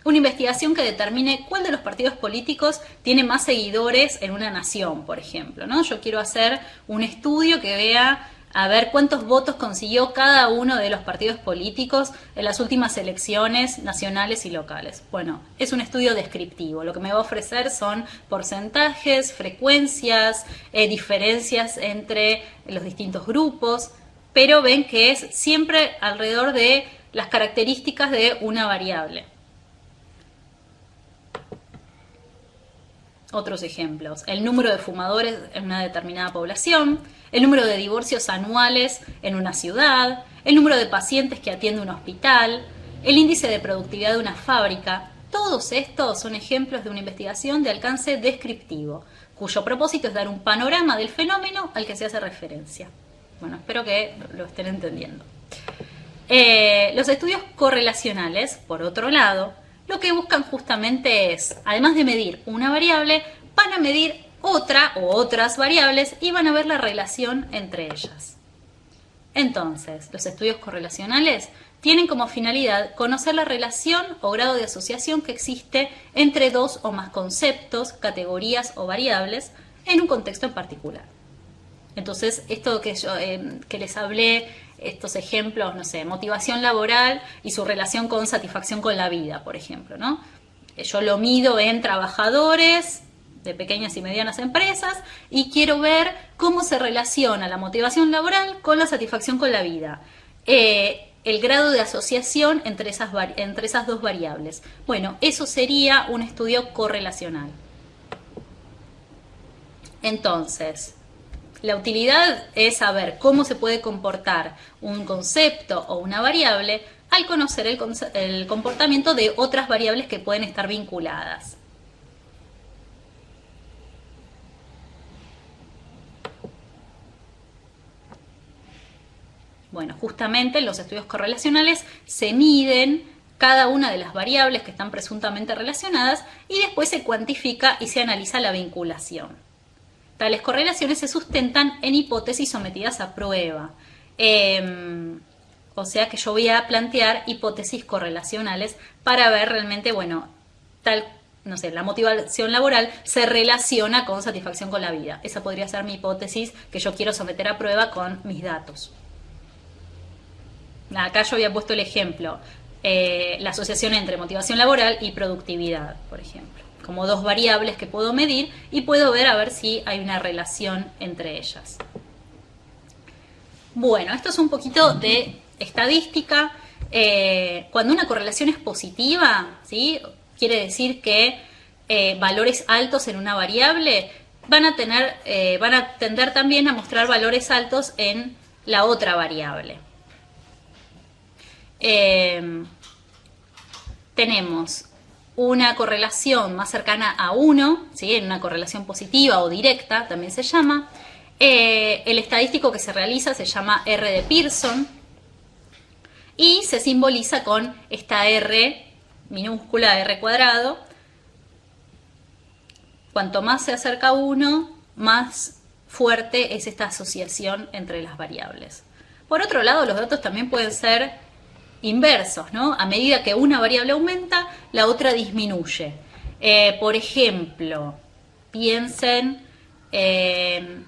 Una investigación que determine cuál de los partidos políticos tiene más seguidores en una nación, por ejemplo, ¿no? Yo quiero hacer un estudio que vea a ver cuántos votos consiguió cada uno de los partidos políticos en las últimas elecciones nacionales y locales. Bueno, es un estudio descriptivo. Lo que me va a ofrecer son porcentajes, frecuencias, diferencias entre los distintos grupos, pero ven que es siempre alrededor de las características de una variable. Otros ejemplos: el número de fumadores en una determinada población, el número de divorcios anuales en una ciudad, el número de pacientes que atiende un hospital, el índice de productividad de una fábrica. Todos estos son ejemplos de una investigación de alcance descriptivo, cuyo propósito es dar un panorama del fenómeno al que se hace referencia. Bueno, espero que lo estén entendiendo. Los estudios correlacionales, por otro lado, lo que buscan justamente es, además de medir una variable, van a medir otra o otras variables y van a ver la relación entre ellas. Entonces, los estudios correlacionales tienen como finalidad conocer la relación o grado de asociación que existe entre dos o más conceptos, categorías o variables en un contexto en particular. Entonces, esto que les hablé, estos ejemplos, no sé, motivación laboral y su relación con satisfacción con la vida, por ejemplo, ¿no? Yo lo mido en trabajadores de pequeñas y medianas empresas y quiero ver cómo se relaciona la motivación laboral con la satisfacción con la vida. El grado de asociación entre esas dos variables. Bueno, eso sería un estudio correlacional. Entonces, la utilidad es saber cómo se puede comportar un concepto o una variable al conocer el comportamiento de otras variables que pueden estar vinculadas. Bueno, justamente en los estudios correlacionales se miden cada una de las variables que están presuntamente relacionadas y después se cuantifica y se analiza la vinculación. Tales correlaciones se sustentan en hipótesis sometidas a prueba. O sea que yo voy a plantear hipótesis correlacionales para ver realmente, bueno, no sé, la motivación laboral se relaciona con satisfacción con la vida. Esa podría ser mi hipótesis que yo quiero someter a prueba con mis datos. Acá yo había puesto el ejemplo, la asociación entre motivación laboral y productividad, por ejemplo, como dos variables que puedo medir y puedo ver a ver si hay una relación entre ellas. Bueno, esto es un poquito de estadística. Cuando una correlación es positiva, ¿sí? Quiere decir que valores altos en una variable van a tender también a mostrar valores altos en la otra variable. Tenemos una correlación más cercana a 1, ¿sí? En una correlación positiva o directa también se llama. El estadístico que se realiza se llama R de Pearson y se simboliza con esta R minúscula, R cuadrado. Cuanto más se acerca a 1, más fuerte es esta asociación entre las variables. Por otro lado, los datos también pueden ser inversos, ¿no? A medida que una variable aumenta, la otra disminuye. Por ejemplo, piensen en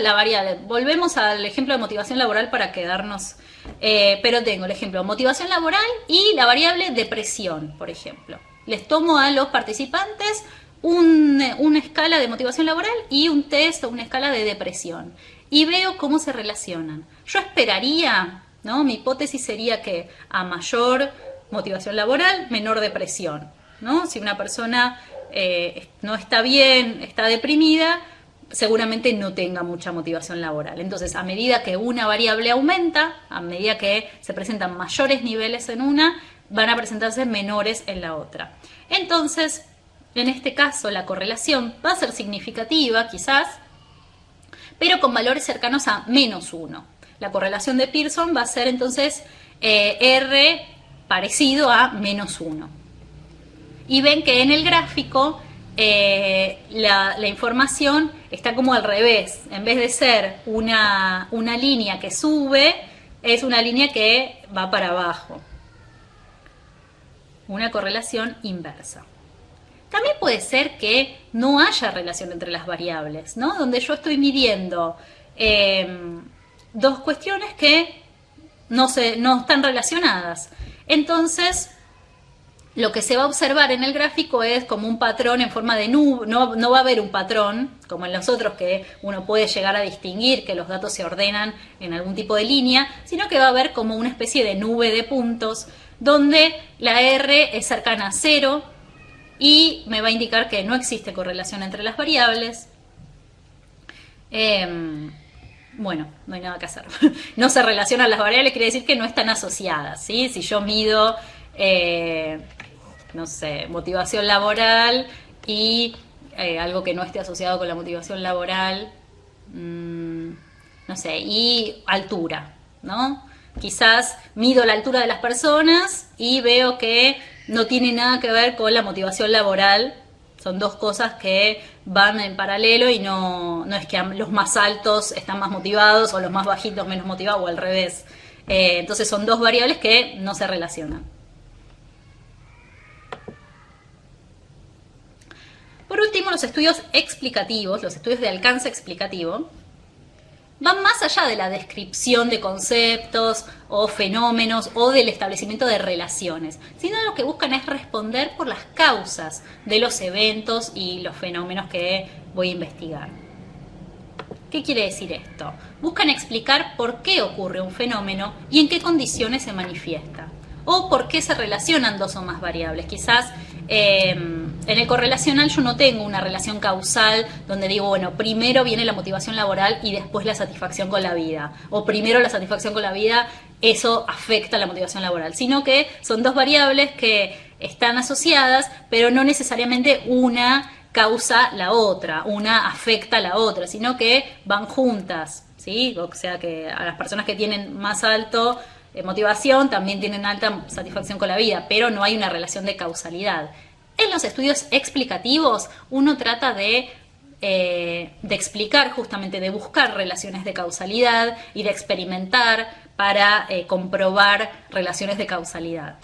la variable. Volvemos al ejemplo de motivación laboral para quedarnos, pero tengo el ejemplo de motivación laboral y la variable depresión, por ejemplo. Les tomo a los participantes una escala de motivación laboral y un test o una escala de depresión y veo cómo se relacionan. Yo esperaría, ¿no? Mi hipótesis sería que a mayor motivación laboral, menor depresión, ¿no? Si una persona no está bien, está deprimida, seguramente no tenga mucha motivación laboral. Entonces, a medida que una variable aumenta, a medida que se presentan mayores niveles en una, van a presentarse menores en la otra. Entonces, en este caso, la correlación va a ser significativa, quizás, pero con valores cercanos a -1. La correlación de Pearson va a ser entonces R parecido a -1. Y ven que en el gráfico la información está como al revés. En vez de ser una línea que sube, es una línea que va para abajo. una correlación inversa. También puede ser que no haya relación entre las variables, ¿no? Donde yo estoy midiendo dos cuestiones que no están relacionadas. Entonces, lo que se va a observar en el gráfico es como un patrón en forma de nube. No va a haber un patrón, como en los otros, que uno puede llegar a distinguir que los datos se ordenan en algún tipo de línea, sino que va a haber como una especie de nube de puntos, donde la R es cercana a 0 y me va a indicar que no existe correlación entre las variables. Bueno, no hay nada que hacer. No se relacionan las variables, quiere decir que no están asociadas, ¿sí? Si yo mido, no sé, motivación laboral y algo que no esté asociado con la motivación laboral, no sé, y altura, ¿no? Quizás mido la altura de las personas y veo que no tiene nada que ver con la motivación laboral. Son dos cosas que van en paralelo y no es que los más altos están más motivados o los más bajitos menos motivados o al revés. Entonces son dos variables que no se relacionan. Por último, los estudios explicativos, los estudios de alcance explicativo, van más allá de la descripción de conceptos o fenómenos o del establecimiento de relaciones, sino lo que buscan es responder por las causas de los eventos y los fenómenos que voy a investigar. ¿Qué quiere decir esto? Buscan explicar por qué ocurre un fenómeno y en qué condiciones se manifiesta, o por qué se relacionan dos o más variables. Quizás en el correlacional yo no tengo una relación causal donde digo, bueno, primero viene la motivación laboral y después la satisfacción con la vida, o primero la satisfacción con la vida, eso afecta la motivación laboral, sino que son dos variables que están asociadas, pero no necesariamente una causa la otra, una afecta a la otra, sino que van juntas, ¿sí? O sea que a las personas que tienen más alto motivación también tienen alta satisfacción con la vida, pero no hay una relación de causalidad. En los estudios explicativos uno trata de explicar, justamente de buscar relaciones de causalidad y de experimentar para comprobar relaciones de causalidad.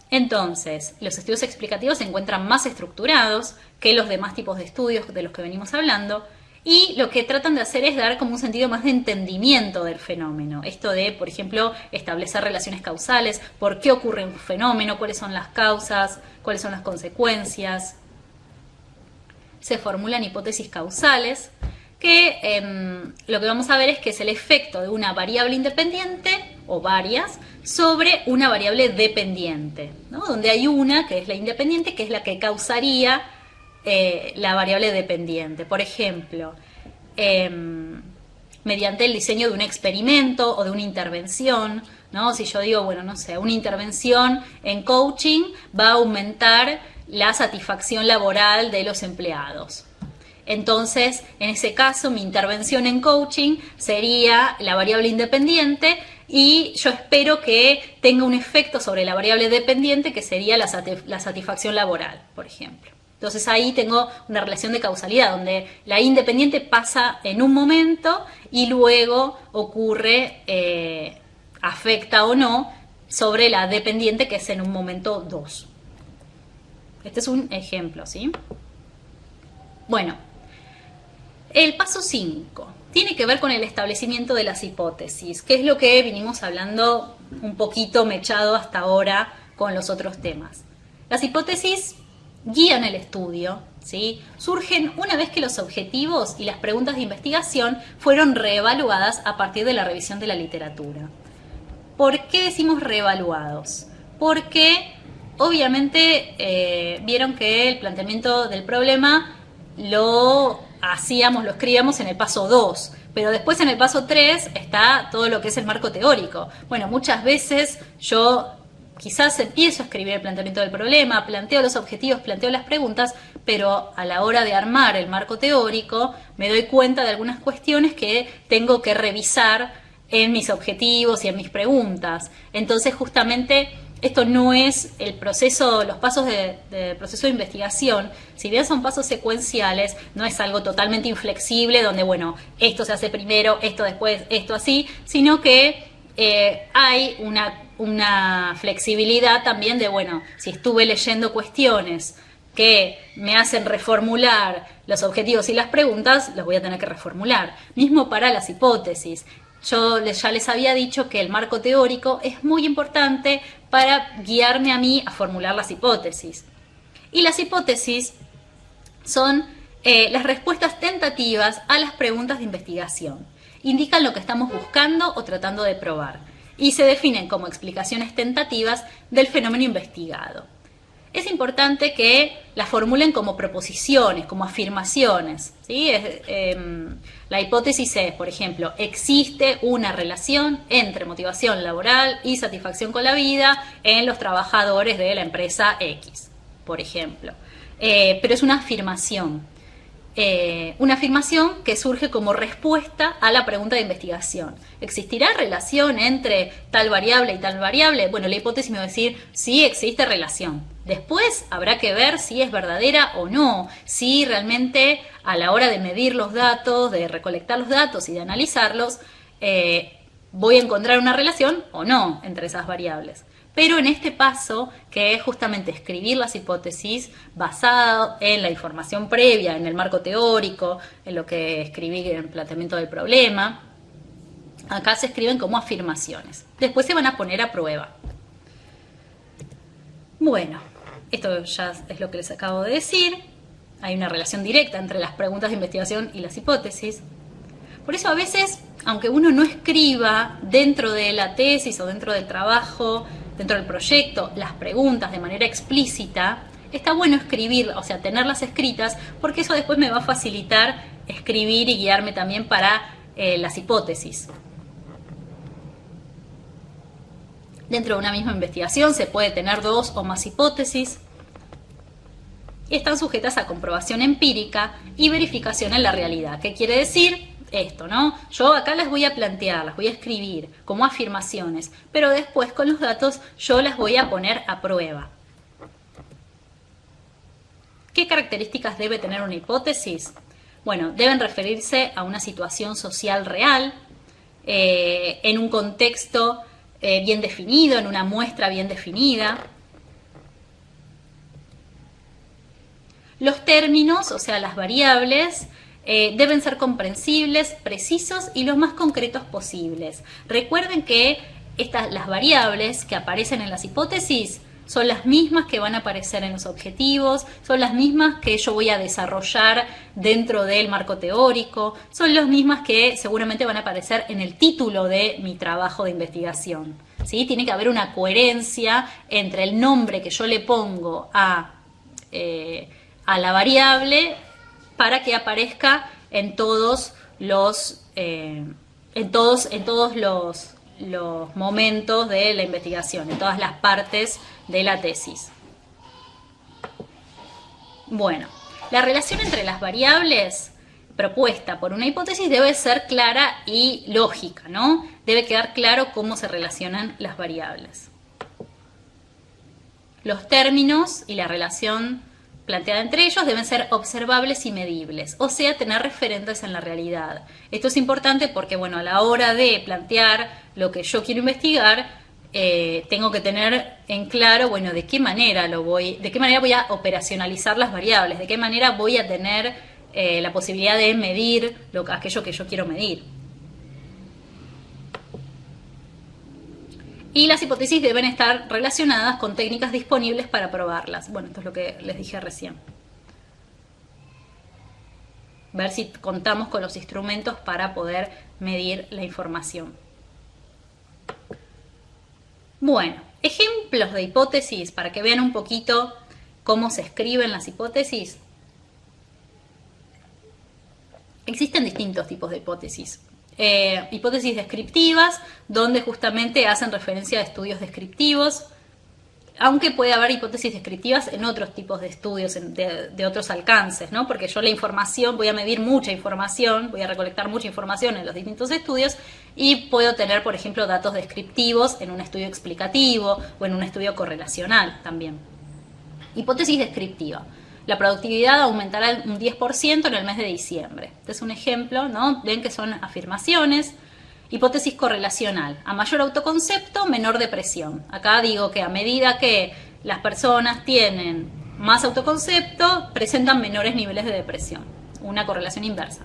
Entonces, los estudios explicativos se encuentran más estructurados que los demás tipos de estudios de los que venimos hablando, y lo que tratan de hacer es dar como un sentido más de entendimiento del fenómeno. Esto de, por ejemplo, establecer relaciones causales, por qué ocurre un fenómeno, cuáles son las causas, cuáles son las consecuencias. Se formulan hipótesis causales, que lo que vamos a ver es que es el efecto de una variable independiente, o varias, sobre una variable dependiente, ¿no? Donde hay una, que es la independiente, que es la que causaría la variable dependiente. Por ejemplo, mediante el diseño de un experimento o de una intervención, ¿no? Si yo digo, bueno, no sé, una intervención en coaching va a aumentar la satisfacción laboral de los empleados. Entonces, en ese caso, mi intervención en coaching sería la variable independiente y yo espero que tenga un efecto sobre la variable dependiente, que sería la satisfacción laboral, por ejemplo. Entonces ahí tengo una relación de causalidad, donde la independiente pasa en un momento y luego ocurre, afecta o no, sobre la dependiente, que es en un momento 2. Este es un ejemplo, ¿sí? Bueno, el paso 5 tiene que ver con el establecimiento de las hipótesis, que es lo que vinimos hablando un poquito mechado hasta ahora con los otros temas. Las hipótesis guían el estudio, ¿sí? Surgen una vez que los objetivos y las preguntas de investigación fueron reevaluadas a partir de la revisión de la literatura. ¿Por qué decimos reevaluados? Porque obviamente vieron que el planteamiento del problema lo escribíamos en el paso 2, pero después en el paso 3 está todo lo que es el marco teórico. Bueno, muchas veces yo quizás empiezo a escribir el planteamiento del problema, planteo los objetivos, planteo las preguntas, pero a la hora de armar el marco teórico me doy cuenta de algunas cuestiones que tengo que revisar en mis objetivos y en mis preguntas. Entonces, justamente, esto no es el proceso, los pasos de proceso de investigación, si bien son pasos secuenciales, no es algo totalmente inflexible, donde, bueno, esto se hace primero, esto después, esto así, sino que hay una flexibilidad también de, bueno, si estuve leyendo cuestiones que me hacen reformular los objetivos y las preguntas, los voy a tener que reformular. Mismo para las hipótesis. Yo ya les había dicho que el marco teórico es muy importante para guiarme a mí a formular las hipótesis. Y las hipótesis son las respuestas tentativas a las preguntas de investigación. Indican lo que estamos buscando o tratando de probar y se definen como explicaciones tentativas del fenómeno investigado. Es importante que las formulen como proposiciones, como afirmaciones, ¿sí? La hipótesis es, por ejemplo, existe una relación entre motivación laboral y satisfacción con la vida en los trabajadores de la empresa X, por ejemplo. Pero es una afirmación que surge como respuesta a la pregunta de investigación. ¿Existirá relación entre tal variable y tal variable? Bueno, la hipótesis me va a decir sí existe relación. Después habrá que ver si es verdadera o no, si realmente a la hora de medir los datos, de recolectar los datos y de analizarlos, voy a encontrar una relación o no entre esas variables. Pero en este paso, que es justamente escribir las hipótesis basado en la información previa, en el marco teórico, en lo que escribí en el planteamiento del problema, acá se escriben como afirmaciones. Después se van a poner a prueba. Bueno, esto ya es lo que les acabo de decir. Hay una relación directa entre las preguntas de investigación y las hipótesis. Por eso a veces, aunque uno no escriba dentro de la tesis o dentro del trabajo, dentro del proyecto, las preguntas de manera explícita, está bueno escribir, o sea, tenerlas escritas, porque eso después me va a facilitar escribir y guiarme también para las hipótesis. Dentro de una misma investigación se puede tener 2 o más hipótesis y están sujetas a comprobación empírica y verificación en la realidad. ¿Qué quiere decir? Esto, ¿no? Yo acá las voy a plantear, las voy a escribir como afirmaciones, pero después con los datos yo las voy a poner a prueba. ¿Qué características debe tener una hipótesis? Bueno, deben referirse a una situación social real, en un contexto bien definido, en una muestra bien definida. Los términos, o sea, las variables, deben ser comprensibles, precisos y los más concretos posibles. Recuerden que las variables que aparecen en las hipótesis son las mismas que van a aparecer en los objetivos, son las mismas que yo voy a desarrollar dentro del marco teórico, son las mismas que seguramente van a aparecer en el título de mi trabajo de investigación, ¿sí? Tiene que haber una coherencia entre el nombre que yo le pongo a la variable para que aparezca en todos los momentos de la investigación, en todas las partes de la tesis. Bueno, la relación entre las variables propuesta por una hipótesis debe ser clara y lógica, ¿no? Debe quedar claro cómo se relacionan las variables. Los términos y la relación planteada entre ellos deben ser observables y medibles, o sea, tener referentes en la realidad. Esto es importante porque, bueno, a la hora de plantear lo que yo quiero investigar, tengo que tener en claro, bueno, de qué manera voy a operacionalizar las variables, de qué manera voy a tener la posibilidad de medir aquello que yo quiero medir. Y las hipótesis deben estar relacionadas con técnicas disponibles para probarlas. Bueno, esto es lo que les dije recién. Ver si contamos con los instrumentos para poder medir la información. Bueno, ejemplos de hipótesis para que vean un poquito cómo se escriben las hipótesis. Existen distintos tipos de hipótesis. Hipótesis descriptivas, donde justamente hacen referencia a estudios descriptivos, aunque puede haber hipótesis descriptivas en otros tipos de estudios, de otros alcances, ¿no? Porque yo la información, voy a medir mucha información, voy a recolectar mucha información en los distintos estudios y puedo tener, por ejemplo, datos descriptivos en un estudio explicativo o en un estudio correlacional también. Hipótesis descriptiva. La productividad aumentará un 10% en el mes de diciembre. Este es un ejemplo, ¿no? Ven que son afirmaciones Hipótesis correlacional. A mayor autoconcepto, menor depresión. Acá digo que a medida que las personas tienen más autoconcepto, presentan menores niveles de depresión. Una correlación inversa.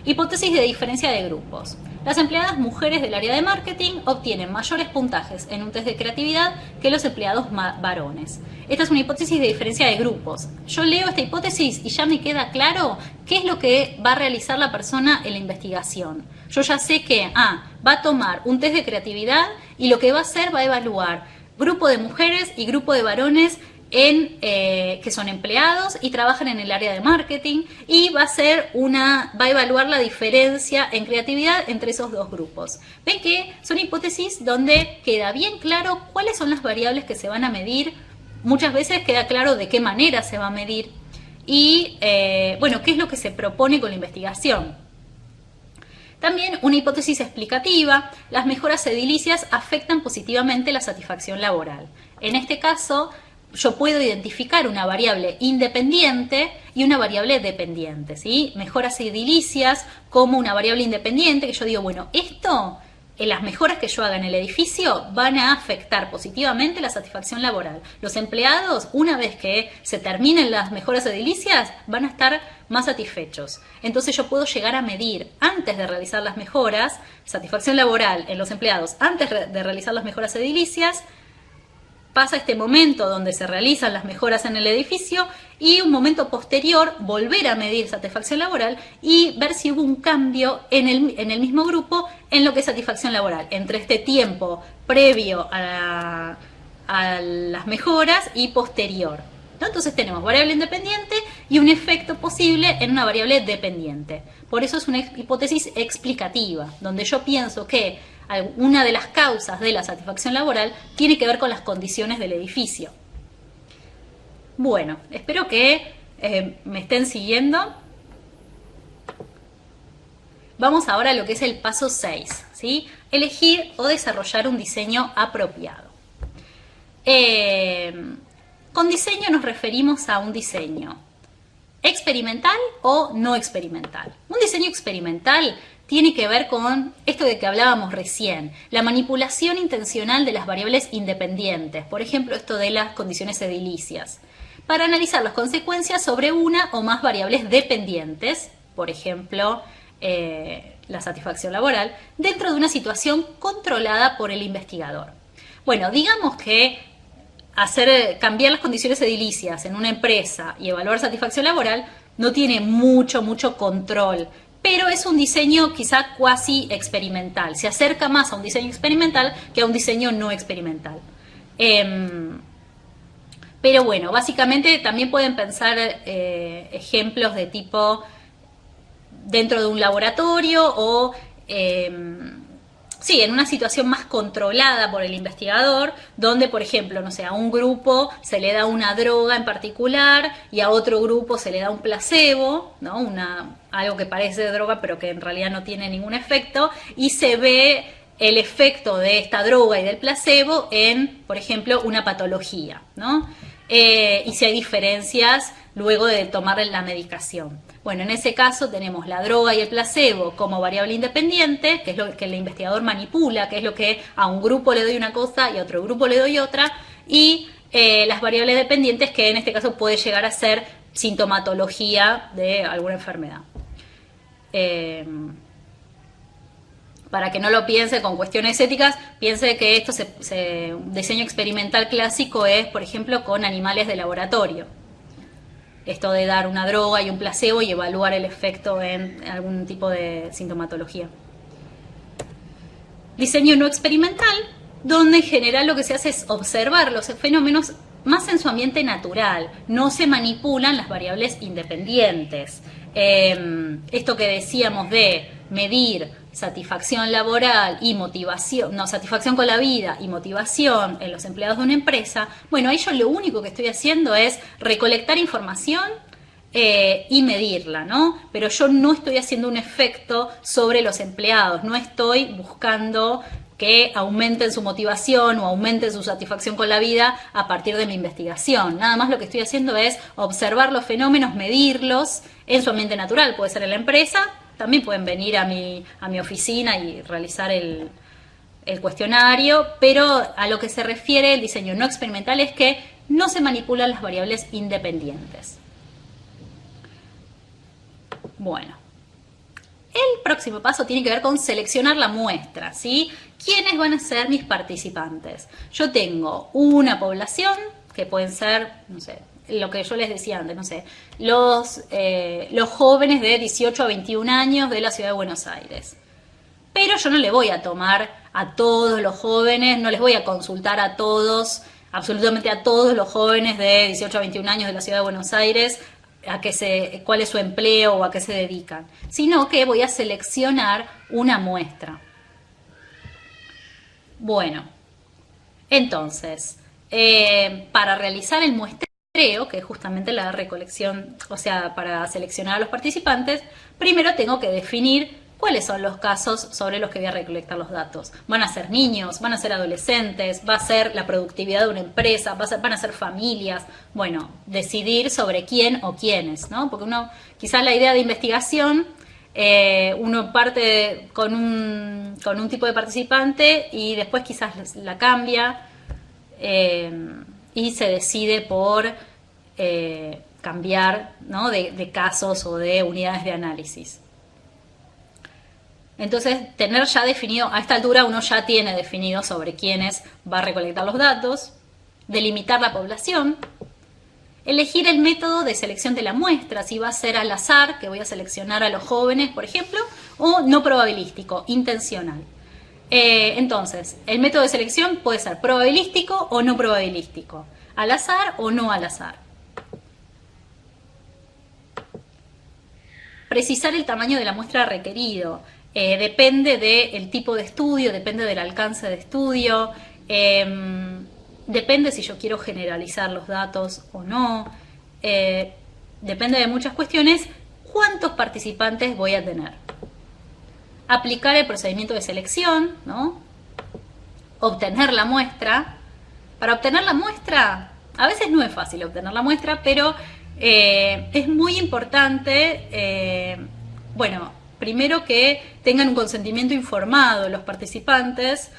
Hipótesis de diferencia de grupos. Las empleadas mujeres del área de marketing obtienen mayores puntajes en un test de creatividad que los empleados varones. Esta es una hipótesis de diferencia de grupos. Yo leo esta hipótesis y ya me queda claro qué es lo que va a realizar la persona en la investigación. Yo ya sé que va a tomar un test de creatividad y lo que va a hacer va a evaluar grupo de mujeres y grupo de varones que son empleados y trabajan en el área de marketing, y va a evaluar la diferencia en creatividad entre esos dos grupos. Ven que son hipótesis donde queda bien claro cuáles son las variables que se van a medir. Muchas veces queda claro de qué manera se va a medir y qué es lo que se propone con la investigación. También una hipótesis explicativa: las mejoras edilicias afectan positivamente la satisfacción laboral. En este caso, yo puedo identificar una variable independiente y una variable dependiente, ¿sí? Mejoras edilicias como una variable independiente, que yo digo, bueno, las mejoras que yo haga en el edificio van a afectar positivamente la satisfacción laboral. Los empleados, una vez que se terminen las mejoras edilicias, van a estar más satisfechos. Entonces yo puedo llegar a medir, antes de realizar las mejoras, satisfacción laboral en los empleados, antes de realizar las mejoras edilicias. Pasa este momento donde se realizan las mejoras en el edificio y un momento posterior volver a medir satisfacción laboral y ver si hubo un cambio en el mismo grupo en lo que es satisfacción laboral, entre este tiempo previo a las mejoras y posterior, ¿no? Entonces tenemos variable independiente y un efecto posible en una variable dependiente. Por eso es una hipótesis explicativa, donde yo pienso que una de las causas de la satisfacción laboral tiene que ver con las condiciones del edificio. Bueno, espero que me estén siguiendo. Vamos ahora a lo que es el paso 6, ¿sí? Elegir o desarrollar un diseño apropiado. Con diseño nos referimos a un diseño experimental o no experimental. Un diseño experimental tiene que ver con esto de que hablábamos recién, la manipulación intencional de las variables independientes, por ejemplo, esto de las condiciones edilicias, para analizar las consecuencias sobre una o más variables dependientes, por ejemplo, la satisfacción laboral, dentro de una situación controlada por el investigador. Bueno, digamos que cambiar las condiciones edilicias en una empresa y evaluar satisfacción laboral no tiene mucho control, pero es un diseño quizá cuasi experimental. Se acerca más a un diseño experimental que a un diseño no experimental. Pero bueno, básicamente también pueden pensar ejemplos de tipo dentro de un laboratorio o en una situación más controlada por el investigador, donde, por ejemplo, no sé, a un grupo se le da una droga en particular y a otro grupo se le da un placebo, ¿no? Algo que parece droga pero que en realidad no tiene ningún efecto, y se ve el efecto de esta droga y del placebo en, por ejemplo, una patología, ¿no? Y si hay diferencias luego de tomar la medicación. Bueno, en ese caso tenemos la droga y el placebo como variable independiente, que es lo que el investigador manipula, que es lo que a un grupo le doy una cosa y a otro grupo le doy otra, y las variables dependientes, que en este caso puede llegar a ser sintomatología de alguna enfermedad. Para que no lo piense con cuestiones éticas, piense que esto un diseño experimental clásico es, por ejemplo, con animales de laboratorio. Esto de dar una droga y un placebo y evaluar el efecto en algún tipo de sintomatología. Diseño no experimental, donde en general lo que se hace es observar los fenómenos más en su ambiente natural. No se manipulan las variables independientes. Esto que decíamos de medir satisfacción laboral y motivación, satisfacción con la vida y motivación en los empleados de una empresa, bueno, ahí yo lo único que estoy haciendo es recolectar información y medirla, ¿no? Pero yo no estoy haciendo un efecto sobre los empleados, no estoy buscando que aumenten su motivación o aumenten su satisfacción con la vida a partir de mi investigación. Nada más lo que estoy haciendo es observar los fenómenos, medirlos en su ambiente natural, puede ser en la empresa también pueden venir a mi oficina y realizar el cuestionario, pero a lo que se refiere el diseño no experimental es que no se manipulan las variables independientes. Bueno, el próximo paso tiene que ver con seleccionar la muestra, ¿sí? ¿Quiénes van a ser mis participantes? Yo tengo una población que pueden ser, no sé, lo que yo les decía antes, no sé, los jóvenes de 18 a 21 años de la ciudad de Buenos Aires. Pero yo no le voy a tomar a todos los jóvenes, no les voy a consultar a todos, absolutamente a todos los jóvenes de 18 a 21 años de la ciudad de Buenos Aires, cuál es su empleo o a qué se dedican, sino que voy a seleccionar una muestra. Bueno, entonces, para realizar el muestreo, que es justamente la recolección, o sea, para seleccionar a los participantes, primero tengo que definir cuáles son los casos sobre los que voy a recolectar los datos. Van a ser niños, van a ser adolescentes, va a ser la productividad de una empresa, van a ser familias. Bueno, decidir sobre quién o quiénes, ¿no? Porque quizás la idea de investigación, uno parte con un tipo de participante y después quizás la cambia y se decide por cambiar, ¿no? de casos o de unidades de análisis. Entonces, tener ya definido, a esta altura uno ya tiene definido sobre quiénes va a recolectar los datos, delimitar la población, elegir el método de selección de la muestra, si va a ser al azar, que voy a seleccionar a los jóvenes, por ejemplo, o no probabilístico, intencional. Entonces, el método de selección puede ser probabilístico o no probabilístico, al azar o no al azar. Precisar el tamaño de la muestra requerido. Depende del tipo de estudio, depende del alcance de estudio, depende si yo quiero generalizar los datos o no, depende de muchas cuestiones. ¿Cuántos participantes voy a tener? Aplicar el procedimiento de selección, ¿no? Obtener la muestra. Para obtener la muestra, a veces no es fácil obtener la muestra, pero es muy importante, primero que tengan un consentimiento informado los participantes,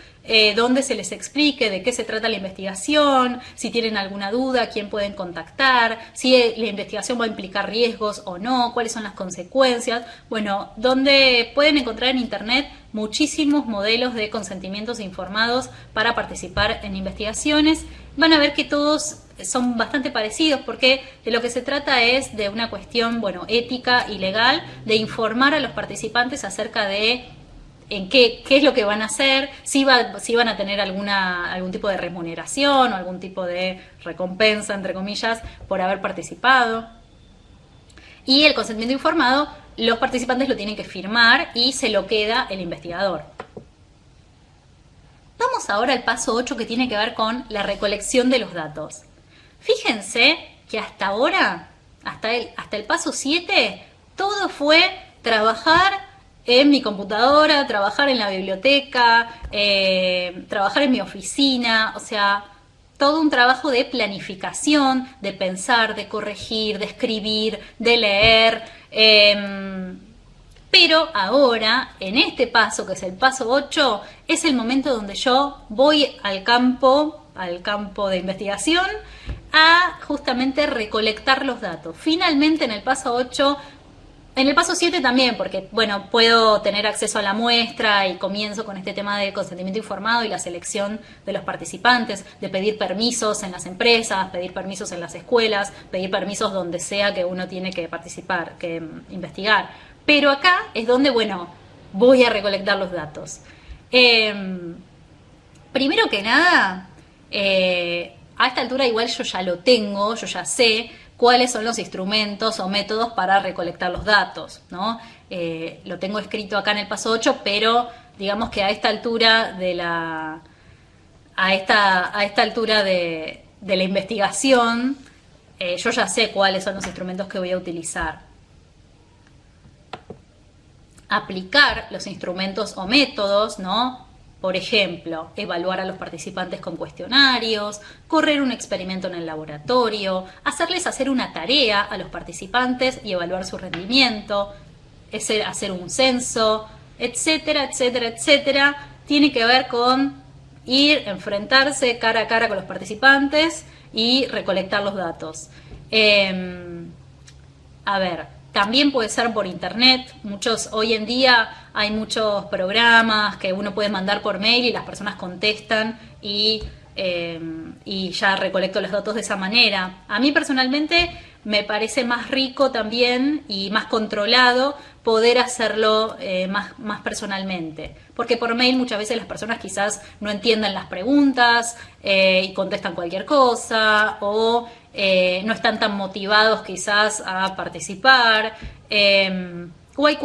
donde se les explique de qué se trata la investigación, si tienen alguna duda, quién pueden contactar, si la investigación va a implicar riesgos o no, cuáles son las consecuencias. Bueno, donde pueden encontrar en internet muchísimos modelos de consentimientos informados para participar en investigaciones. Van a ver que todos son bastante parecidos porque de lo que se trata es de una cuestión, ética y legal, de informar a los participantes acerca de qué es lo que van a hacer, si van a tener algún tipo de remuneración o algún tipo de recompensa, entre comillas, por haber participado. Y el consentimiento informado, los participantes lo tienen que firmar y se lo queda el investigador. Vamos ahora al paso 8, que tiene que ver con la recolección de los datos. Fíjense que hasta ahora, hasta el paso 7, todo fue trabajar en mi computadora, trabajar en la biblioteca, trabajar en mi oficina, o sea, todo un trabajo de planificación, de pensar, de corregir, de escribir, de leer. Pero ahora, en este paso, que es el paso 8, es el momento donde yo voy al campo de investigación, a justamente recolectar los datos. Finalmente, en el paso 8, en el paso 7 también, porque puedo tener acceso a la muestra y comienzo con este tema de consentimiento informado y la selección de los participantes, de pedir permisos en las empresas, pedir permisos en las escuelas, pedir permisos donde sea que uno tiene que participar, que investigar. Pero acá es donde, voy a recolectar los datos. Primero que nada, a esta altura igual yo ya lo tengo, yo ya sé cuáles son los instrumentos o métodos para recolectar los datos, ¿no? Lo tengo escrito acá en el paso 8, pero digamos que a esta altura de la investigación, yo ya sé cuáles son los instrumentos que voy a utilizar. Aplicar los instrumentos o métodos, ¿no? Por ejemplo, evaluar a los participantes con cuestionarios, correr un experimento en el laboratorio, hacerles hacer una tarea a los participantes y evaluar su rendimiento, hacer un censo, etcétera, etcétera, etcétera. Tiene que ver con enfrentarse cara a cara con los participantes y recolectar los datos. A ver, también puede ser por internet. Hoy en día hay muchos programas que uno puede mandar por mail y las personas contestan y ya recolecto los datos de esa manera. A mí personalmente me parece más rico también y más controlado poder hacerlo más personalmente. Porque por mail muchas veces las personas quizás no entiendan las preguntas y contestan cualquier cosa o no están tan motivados quizás a participar. O hay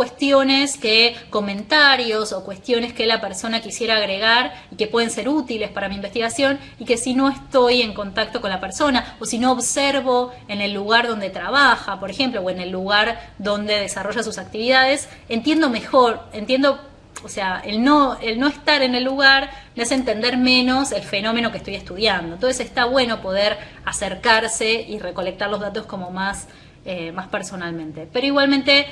comentarios o cuestiones que la persona quisiera agregar y que pueden ser útiles para mi investigación y que si no estoy en contacto con la persona o si no observo en el lugar donde trabaja, por ejemplo, o en el lugar donde desarrolla sus actividades, o sea, el no estar en el lugar me hace entender menos el fenómeno que estoy estudiando. Entonces está bueno poder acercarse y recolectar los datos como más personalmente. Pero igualmente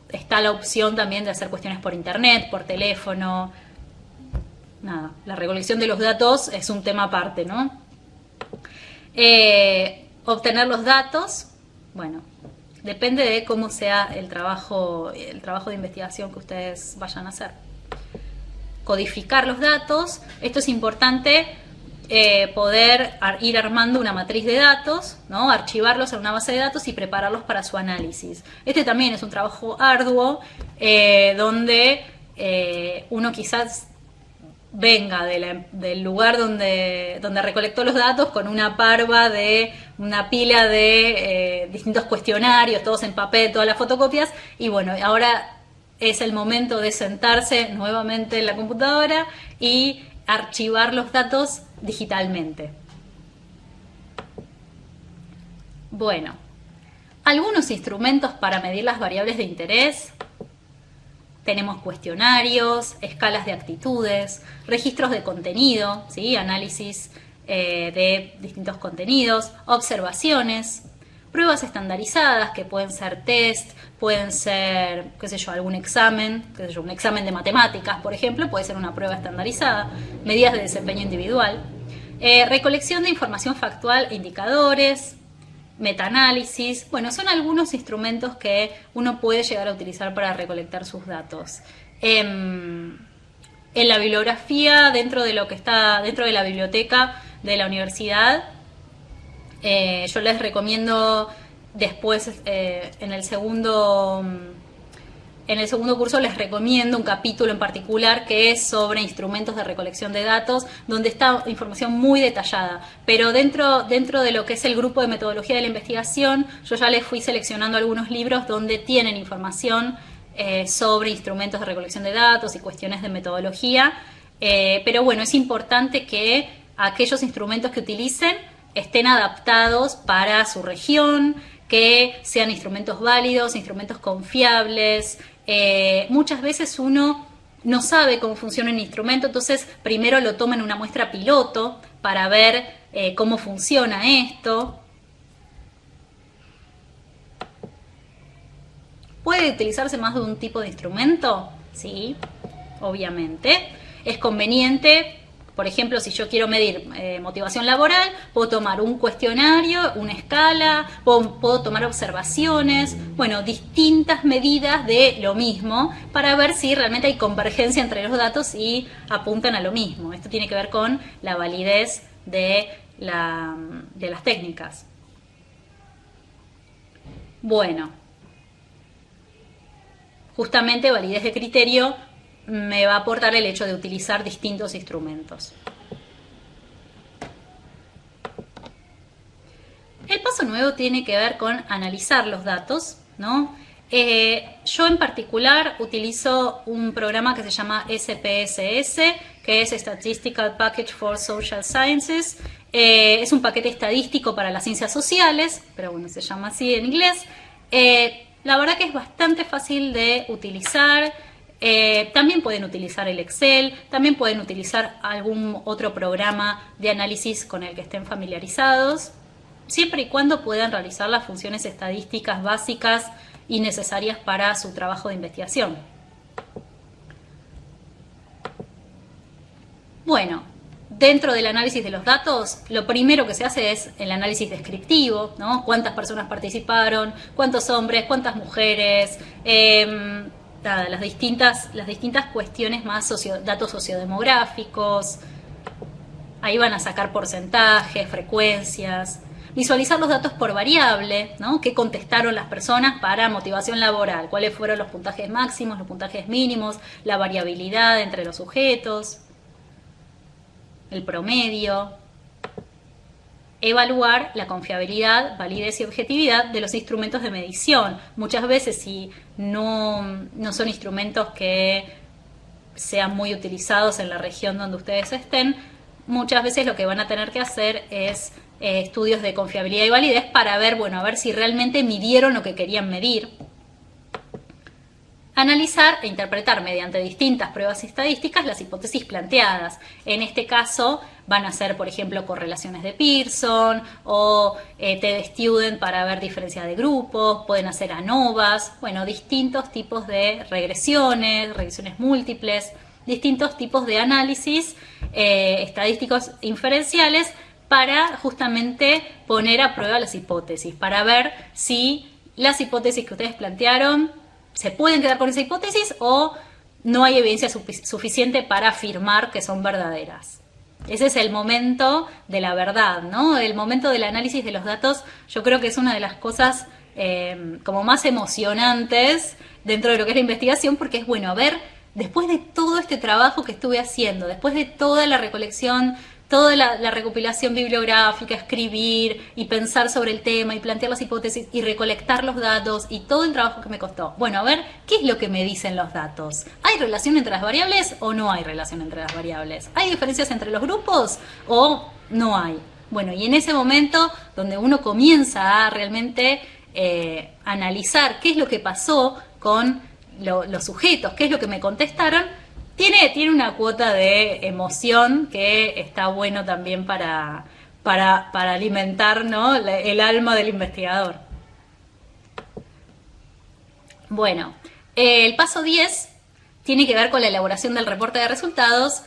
está la opción también de hacer cuestiones por internet, por teléfono. Nada, la recolección de los datos es un tema aparte, ¿no? Obtener los datos, bueno, depende de cómo sea el trabajo de investigación que ustedes vayan a hacer. Codificar los datos, esto es importante, poder ir armando una matriz de datos, ¿no? Archivarlos en una base de datos y prepararlos para su análisis. Este también es un trabajo arduo donde uno quizás venga del lugar donde recolectó los datos con una pila de distintos cuestionarios, todos en papel, todas las fotocopias, y bueno, ahora es el momento de sentarse nuevamente en la computadora y archivar los datos digitalmente. Bueno, algunos instrumentos para medir las variables de interés. Tenemos cuestionarios, escalas de actitudes, registros de contenido, ¿sí? Análisis de distintos contenidos, observaciones, pruebas estandarizadas que pueden ser test, pueden ser, qué sé yo, algún examen, un examen de matemáticas, por ejemplo, puede ser una prueba estandarizada, medidas de desempeño individual, recolección de información factual e indicadores, metaanálisis. Bueno, son algunos instrumentos que uno puede llegar a utilizar para recolectar sus datos. En la bibliografía, dentro de lo que está dentro de la biblioteca de la universidad, yo les recomiendo después, en el segundo curso les recomiendo un capítulo en particular que es sobre instrumentos de recolección de datos, donde está información muy detallada. Pero dentro de lo que es el grupo de metodología de la investigación, yo ya les fui seleccionando algunos libros donde tienen información sobre instrumentos de recolección de datos y cuestiones de metodología. Pero bueno, es importante que aquellos instrumentos que utilicen estén adaptados para su región, que sean instrumentos válidos, instrumentos confiables. Muchas veces uno no sabe cómo funciona un instrumento, entonces primero lo toma en una muestra piloto para ver cómo funciona esto. ¿Puede utilizarse más de un tipo de instrumento? Sí, obviamente. Es conveniente. Por ejemplo, si yo quiero medir motivación laboral, puedo tomar un cuestionario, una escala, puedo tomar observaciones, bueno, distintas medidas de lo mismo para ver si realmente hay convergencia entre los datos y apuntan a lo mismo. Esto tiene que ver con la validez de las técnicas. Bueno, justamente validez de criterio me va a aportar el hecho de utilizar distintos instrumentos. El paso nuevo tiene que ver con analizar los datos, ¿no? Yo en particular utilizo un programa que se llama SPSS, que es Statistical Package for Social Sciences. Es un paquete estadístico para las ciencias sociales, pero bueno, se llama así en inglés. La verdad que es bastante fácil de utilizar. También pueden utilizar el Excel, también pueden utilizar algún otro programa de análisis con el que estén familiarizados, siempre y cuando puedan realizar las funciones estadísticas básicas y necesarias para su trabajo de investigación. Bueno, dentro del análisis de los datos, lo primero que se hace es el análisis descriptivo, ¿no? Cuántas personas participaron, cuántos hombres, cuántas mujeres, las distintas cuestiones más datos sociodemográficos. Ahí van a sacar porcentajes, frecuencias, visualizar los datos por variable, ¿no? ¿Qué contestaron las personas para motivación laboral? ¿Cuáles fueron los puntajes máximos, los puntajes mínimos, la variabilidad entre los sujetos, el promedio? Evaluar la confiabilidad, validez y objetividad de los instrumentos de medición. Muchas veces, si no son instrumentos que sean muy utilizados en la región donde ustedes estén, muchas veces lo que van a tener que hacer es estudios de confiabilidad y validez para ver, bueno, a ver si realmente midieron lo que querían medir. Analizar e interpretar mediante distintas pruebas estadísticas las hipótesis planteadas. En este caso van a ser, por ejemplo, correlaciones de Pearson o T-Student para ver diferencia de grupos, pueden hacer ANOVAs, bueno, distintos tipos de regresiones múltiples, distintos tipos de análisis estadísticos inferenciales para justamente poner a prueba las hipótesis, para ver si las hipótesis que ustedes plantearon se pueden quedar con esa hipótesis o no hay evidencia suficiente para afirmar que son verdaderas. Ese es el momento de la verdad, ¿no? El momento del análisis de los datos, yo creo que es una de las cosas como más emocionantes dentro de lo que es la investigación, porque es bueno ver, después de todo este trabajo que estuve haciendo, después de toda la recolección, toda la recopilación bibliográfica, escribir y pensar sobre el tema y plantear las hipótesis y recolectar los datos y todo el trabajo que me costó. Bueno, a ver, ¿qué es lo que me dicen los datos? ¿Hay relación entre las variables o no hay relación entre las variables? ¿Hay diferencias entre los grupos o no hay? Bueno, y en ese momento donde uno comienza a realmente analizar qué es lo que pasó con los sujetos, qué es lo que me contestaron, tiene una cuota de emoción que está bueno también para alimentar, ¿no?, el alma del investigador. Bueno, el paso 10 tiene que ver con la elaboración del reporte de resultados.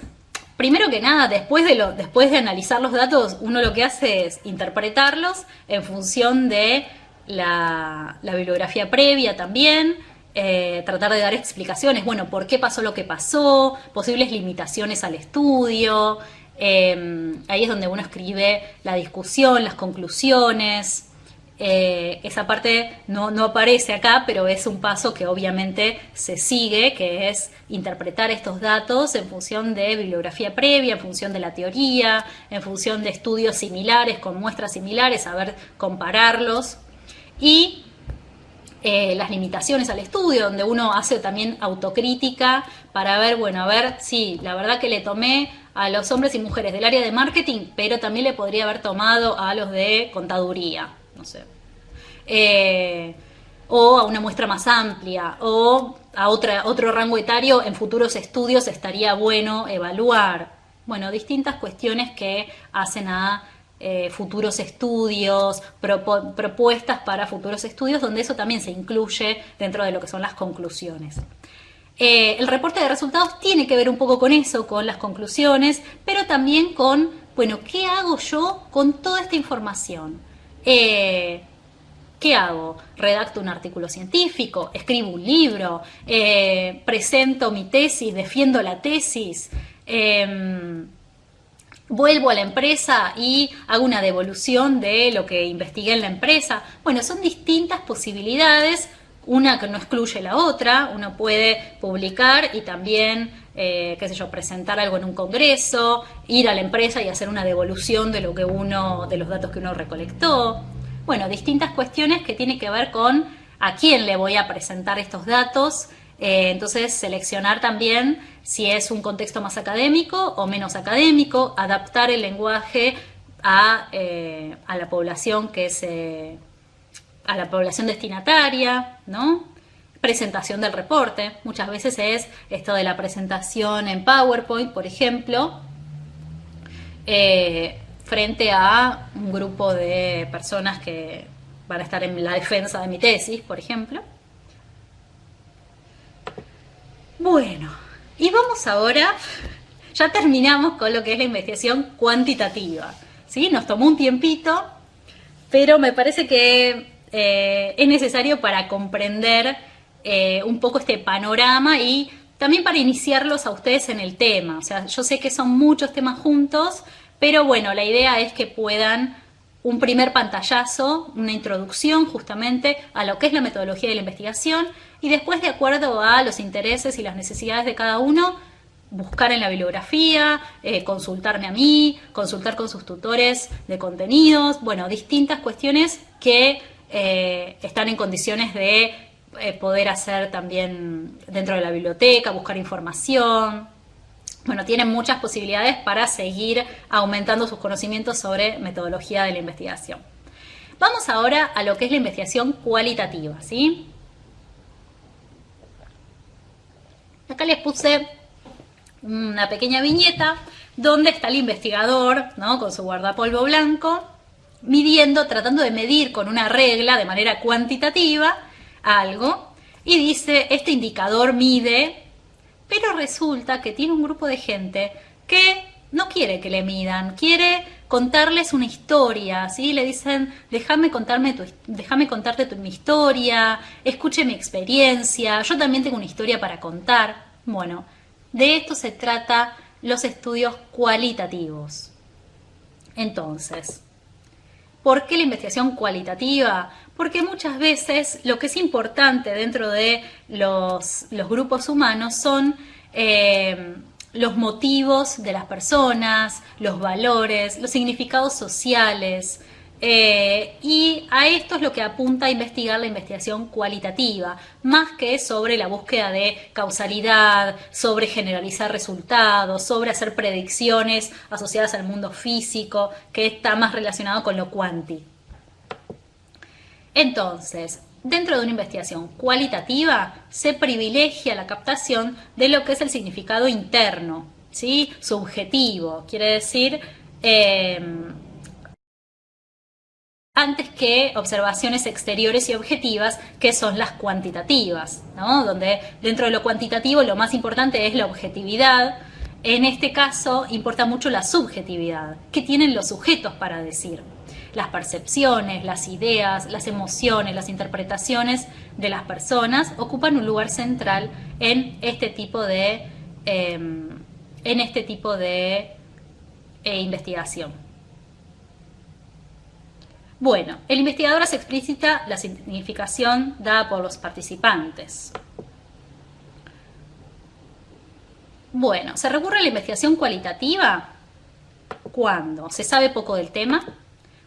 Primero que nada, después de analizar los datos, uno lo que hace es interpretarlos en función de la bibliografía previa también. Tratar de dar explicaciones, bueno, por qué pasó lo que pasó, posibles limitaciones al estudio, ahí es donde uno escribe la discusión, las conclusiones, esa parte no aparece acá, pero es un paso que obviamente se sigue, que es interpretar estos datos en función de bibliografía previa, en función de la teoría, en función de estudios similares, con muestras similares, saber compararlos, y las limitaciones al estudio, donde uno hace también autocrítica para ver, bueno, a ver, sí, la verdad que le tomé a los hombres y mujeres del área de marketing, pero también le podría haber tomado a los de contaduría, no sé. O a una muestra más amplia, o a otro rango etario en futuros estudios estaría bueno evaluar. Bueno, distintas cuestiones que hacen a futuros estudios, propuestas para futuros estudios, donde eso también se incluye dentro de lo que son las conclusiones. El reporte de resultados tiene que ver un poco con eso, con las conclusiones, pero también con, bueno, ¿qué hago yo con toda esta información? ¿Qué hago? ¿Redacto un artículo científico? ¿Escribo un libro? ¿Presento mi tesis? ¿Defiendo la tesis? ¿Vuelvo a la empresa y hago una devolución de lo que investigué en la empresa? Bueno, son distintas posibilidades, una que no excluye la otra. Uno puede publicar y también, qué sé yo, presentar algo en un congreso, ir a la empresa y hacer una devolución de de los datos que uno recolectó. Bueno, distintas cuestiones que tienen que ver con a quién le voy a presentar estos datos. Entonces, seleccionar también si es un contexto más académico o menos académico, adaptar el lenguaje a la población a la población destinataria, ¿no? Presentación del reporte. Muchas veces es esto de la presentación en PowerPoint, por ejemplo, frente a un grupo de personas que van a estar en la defensa de mi tesis, por ejemplo. Bueno, y vamos ahora, ya terminamos con lo que es la investigación cuantitativa, ¿sí? Nos tomó un tiempito, pero me parece que es necesario para comprender un poco este panorama y también para iniciarlos a ustedes en el tema. O sea, yo sé que son muchos temas juntos, pero bueno, la idea es que puedan un primer pantallazo, una introducción justamente a lo que es la metodología de la investigación y después, de acuerdo a los intereses y las necesidades de cada uno, buscar en la bibliografía, consultarme a mí, consultar con sus tutores de contenidos, bueno, distintas cuestiones que están en condiciones de poder hacer también dentro de la biblioteca, buscar información. Bueno, tienen muchas posibilidades para seguir aumentando sus conocimientos sobre metodología de la investigación. Vamos ahora a lo que es la investigación cualitativa, ¿sí? Acá les puse una pequeña viñeta donde está el investigador, ¿no?, con su guardapolvo blanco, midiendo, tratando de medir con una regla de manera cuantitativa algo, y dice, este indicador mide, pero resulta que tiene un grupo de gente que no quiere que le midan, quiere contarles una historia, ¿sí? Le dicen, déjame contarte mi historia, escuche mi experiencia, yo también tengo una historia para contar. Bueno, de esto se trata los estudios cualitativos. Entonces, ¿por qué la investigación cualitativa? Porque muchas veces lo que es importante dentro de los grupos humanos son los motivos de las personas, los valores, los significados sociales, y a esto es lo que apunta a investigar la investigación cualitativa, más que sobre la búsqueda de causalidad, sobre generalizar resultados, sobre hacer predicciones asociadas al mundo físico, que está más relacionado con lo cuanti. Entonces, dentro de una investigación cualitativa se privilegia la captación de lo que es el significado interno, ¿sí? Subjetivo, quiere decir antes que observaciones exteriores y objetivas, que son las cuantitativas, ¿no? Donde dentro de lo cuantitativo lo más importante es la objetividad. En este caso importa mucho la subjetividad. ¿Qué tienen los sujetos para decir? Las percepciones, las ideas, las emociones, las interpretaciones de las personas ocupan un lugar central en este tipo de investigación. Bueno, el investigador hace explícita la significación dada por los participantes. Bueno, ¿se recurre a la investigación cualitativa? ¿Cuándo? ¿Se sabe poco del tema?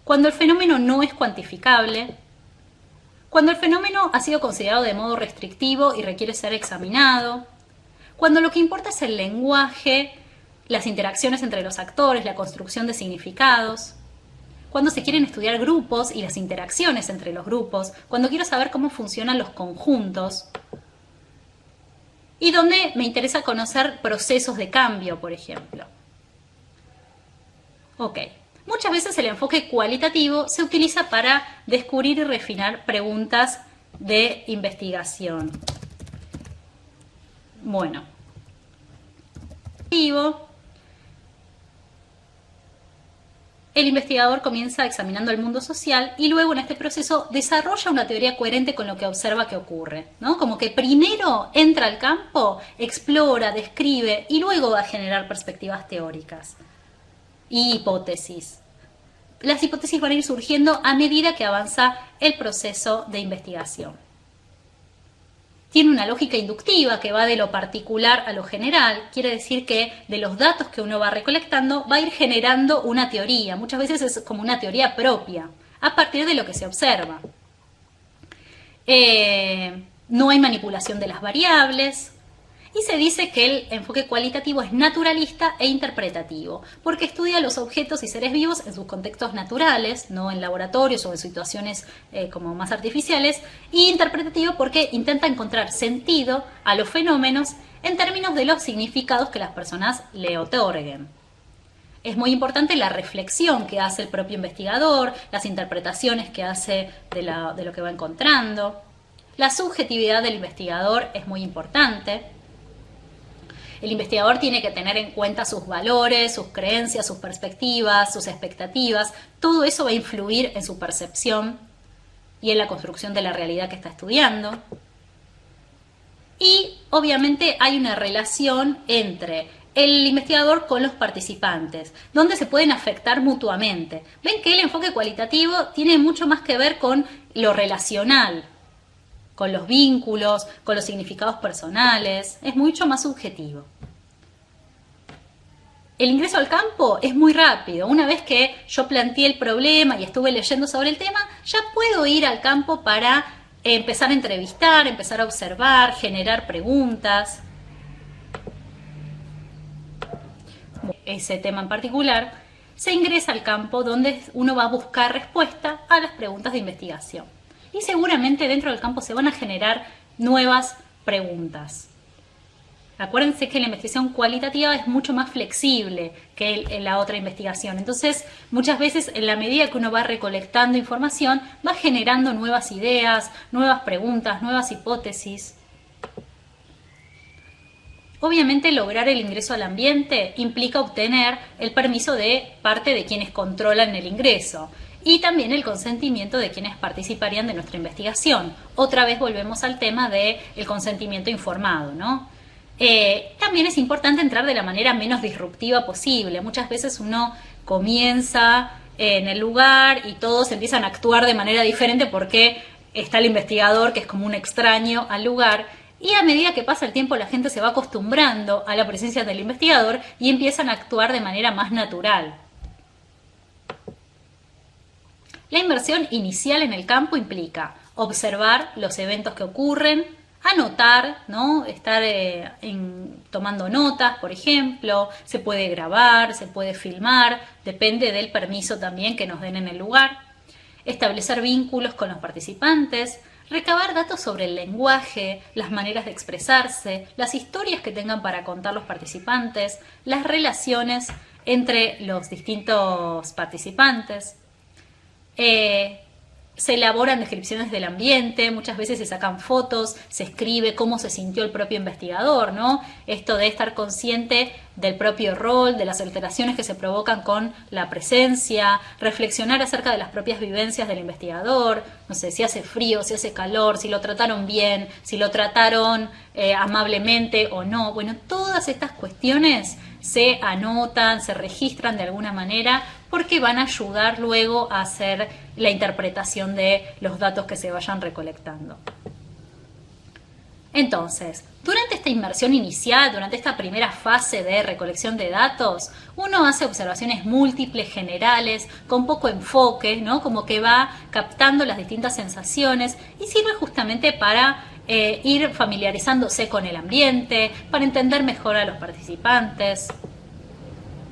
Cuando el fenómeno no es cuantificable, cuando el fenómeno ha sido considerado de modo restrictivo y requiere ser examinado, cuando lo que importa es el lenguaje, las interacciones entre los actores, la construcción de significados, cuando se quieren estudiar grupos y las interacciones entre los grupos, cuando quiero saber cómo funcionan los conjuntos, y donde me interesa conocer procesos de cambio, por ejemplo. Ok. Muchas veces el enfoque cualitativo se utiliza para descubrir y refinar preguntas de investigación. Bueno, el investigador comienza examinando el mundo social y luego en este proceso desarrolla una teoría coherente con lo que observa que ocurre, ¿no? Como que primero entra al campo, explora, describe y luego va a generar perspectivas teóricas y hipótesis. Las hipótesis van a ir surgiendo a medida que avanza el proceso de investigación. Tiene una lógica inductiva que va de lo particular a lo general, quiere decir que de los datos que uno va recolectando va a ir generando una teoría, muchas veces es como una teoría propia, a partir de lo que se observa. No hay manipulación de las variables. Y se dice que el enfoque cualitativo es naturalista e interpretativo, porque estudia los objetos y seres vivos en sus contextos naturales, no en laboratorios o en situaciones como más artificiales, y interpretativo porque intenta encontrar sentido a los fenómenos en términos de los significados que las personas le otorguen. Es muy importante la reflexión que hace el propio investigador, las interpretaciones que hace de lo que va encontrando. La subjetividad del investigador es muy importante. El investigador tiene que tener en cuenta sus valores, sus creencias, sus perspectivas, sus expectativas. Todo eso va a influir en su percepción y en la construcción de la realidad que está estudiando. Y obviamente hay una relación entre el investigador con los participantes, donde se pueden afectar mutuamente. Ven que el enfoque cualitativo tiene mucho más que ver con lo relacional, con los vínculos, con los significados personales, es mucho más subjetivo. El ingreso al campo es muy rápido. Una vez que yo planteé el problema y estuve leyendo sobre el tema, ya puedo ir al campo para empezar a entrevistar, empezar a observar, generar preguntas. Ese tema en particular, se ingresa al campo donde uno va a buscar respuesta a las preguntas de investigación. Y seguramente dentro del campo se van a generar nuevas preguntas. Acuérdense que la investigación cualitativa es mucho más flexible que la otra investigación. Entonces, muchas veces, en la medida que uno va recolectando información, va generando nuevas ideas, nuevas preguntas, nuevas hipótesis. Obviamente, lograr el ingreso al ambiente implica obtener el permiso de parte de quienes controlan el ingreso y también el consentimiento de quienes participarían de nuestra investigación. Otra vez volvemos al tema del consentimiento informado, ¿no? También es importante entrar de la manera menos disruptiva posible. Muchas veces uno comienza en el lugar y todos empiezan a actuar de manera diferente porque está el investigador, que es como un extraño al lugar. Y a medida que pasa el tiempo, la gente se va acostumbrando a la presencia del investigador y empiezan a actuar de manera más natural. La inmersión inicial en el campo implica observar los eventos que ocurren, anotar, ¿no? Estar tomando notas, por ejemplo, se puede grabar, se puede filmar, depende del permiso también que nos den en el lugar. Establecer vínculos con los participantes, recabar datos sobre el lenguaje, las maneras de expresarse, las historias que tengan para contar los participantes, las relaciones entre los distintos participantes. Se elaboran descripciones del ambiente, muchas veces se sacan fotos, se escribe cómo se sintió el propio investigador, ¿no? Esto de estar consciente del propio rol, de las alteraciones que se provocan con la presencia, reflexionar acerca de las propias vivencias del investigador, no sé, si hace frío, si hace calor, si lo trataron bien, si lo trataron amablemente o no. Bueno, todas estas cuestiones se anotan, se registran de alguna manera porque van a ayudar luego a hacer la interpretación de los datos que se vayan recolectando. Entonces, durante esta inmersión inicial, durante esta primera fase de recolección de datos, uno hace observaciones múltiples, generales, con poco enfoque, ¿no? Como que va captando las distintas sensaciones y sirve justamente para ir familiarizándose con el ambiente, para entender mejor a los participantes.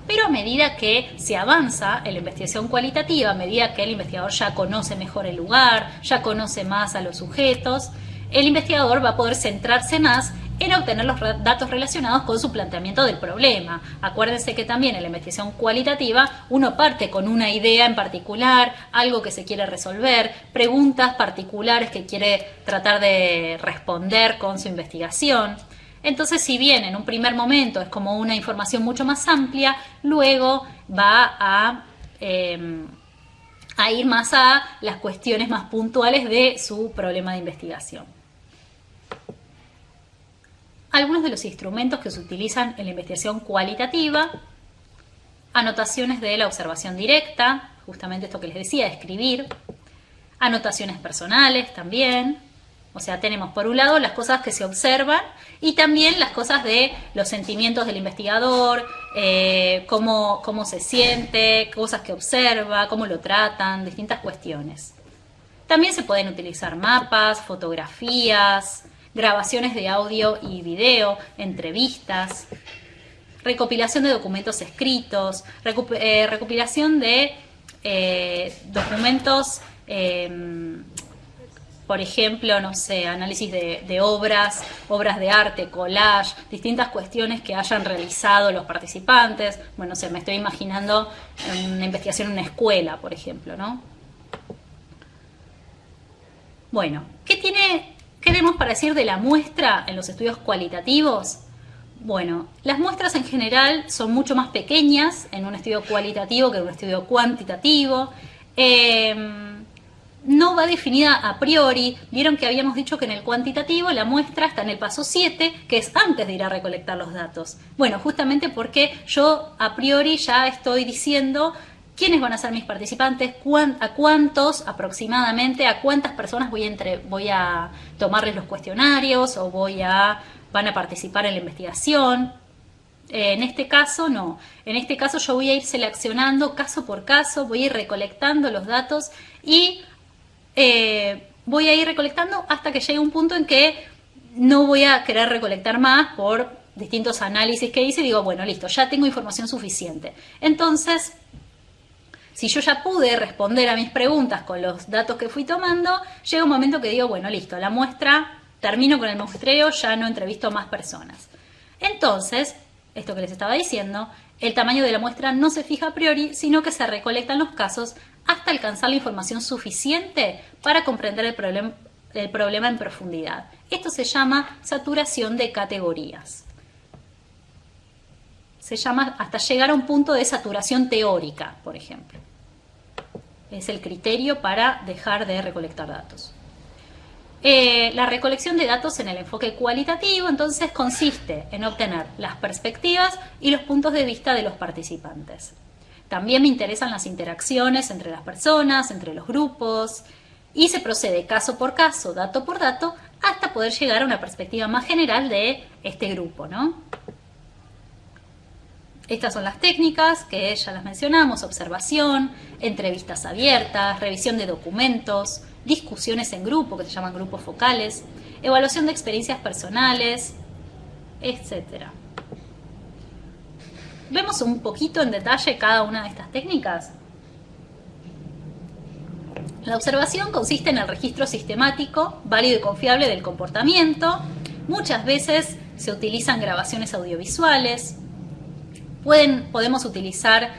Pero a medida que se avanza en la investigación cualitativa, a medida que el investigador ya conoce mejor el lugar, ya conoce más a los sujetos, el investigador va a poder centrarse más en obtener los datos relacionados con su planteamiento del problema. Acuérdense que también en la investigación cualitativa uno parte con una idea en particular, algo que se quiere resolver, preguntas particulares que quiere tratar de responder con su investigación. Entonces, si bien en un primer momento es como una información mucho más amplia, luego va a ir más a las cuestiones más puntuales de su problema de investigación. Algunos de los instrumentos que se utilizan en la investigación cualitativa: anotaciones de la observación directa, justamente esto que les decía, escribir, anotaciones personales también. O sea, tenemos por un lado las cosas que se observan y también las cosas de los sentimientos del investigador, cómo se siente, cosas que observa, cómo lo tratan, distintas cuestiones. También se pueden utilizar mapas, fotografías, grabaciones de audio y video, entrevistas, recopilación de documentos escritos, recopilación de documentos, por ejemplo, no sé, análisis de obras de arte, collage, distintas cuestiones que hayan realizado los participantes. Bueno, no sé, me estoy imaginando una investigación en una escuela, por ejemplo, ¿no? Bueno, ¿qué tenemos para decir de la muestra en los estudios cualitativos? Bueno, las muestras en general son mucho más pequeñas en un estudio cualitativo que en un estudio cuantitativo. No va definida a priori. Vieron que habíamos dicho que en el cuantitativo la muestra está en el paso 7, que es antes de ir a recolectar los datos. Bueno, justamente porque yo a priori ya estoy diciendo quiénes van a ser mis participantes, a cuántos aproximadamente, a cuántas personas voy a tomarles los cuestionarios o van a participar en la investigación. En este caso no. En este caso yo voy a ir seleccionando caso por caso, voy a ir recolectando los datos y voy a ir recolectando hasta que llegue un punto en que no voy a querer recolectar más por distintos análisis que hice y digo, bueno, listo, ya tengo información suficiente. Entonces, si yo ya pude responder a mis preguntas con los datos que fui tomando, llega un momento que digo, bueno, listo, la muestra, termino con el muestreo, ya no entrevisto más personas. Entonces, esto que les estaba diciendo, el tamaño de la muestra no se fija a priori, sino que se recolectan los casos hasta alcanzar la información suficiente para comprender el problema en profundidad. Esto se llama saturación de categorías. Se llama hasta llegar a un punto de saturación teórica, por ejemplo. Es el criterio para dejar de recolectar datos. La recolección de datos en el enfoque cualitativo, entonces, consiste en obtener las perspectivas y los puntos de vista de los participantes. También me interesan las interacciones entre las personas, entre los grupos, y se procede caso por caso, dato por dato, hasta poder llegar a una perspectiva más general de este grupo, ¿no? Estas son las técnicas que ya las mencionamos: observación, entrevistas abiertas, revisión de documentos, discusiones en grupo, que se llaman grupos focales, evaluación de experiencias personales, etc. ¿Vemos un poquito en detalle cada una de estas técnicas? La observación consiste en el registro sistemático, válido y confiable del comportamiento. Muchas veces se utilizan grabaciones audiovisuales. Podemos utilizar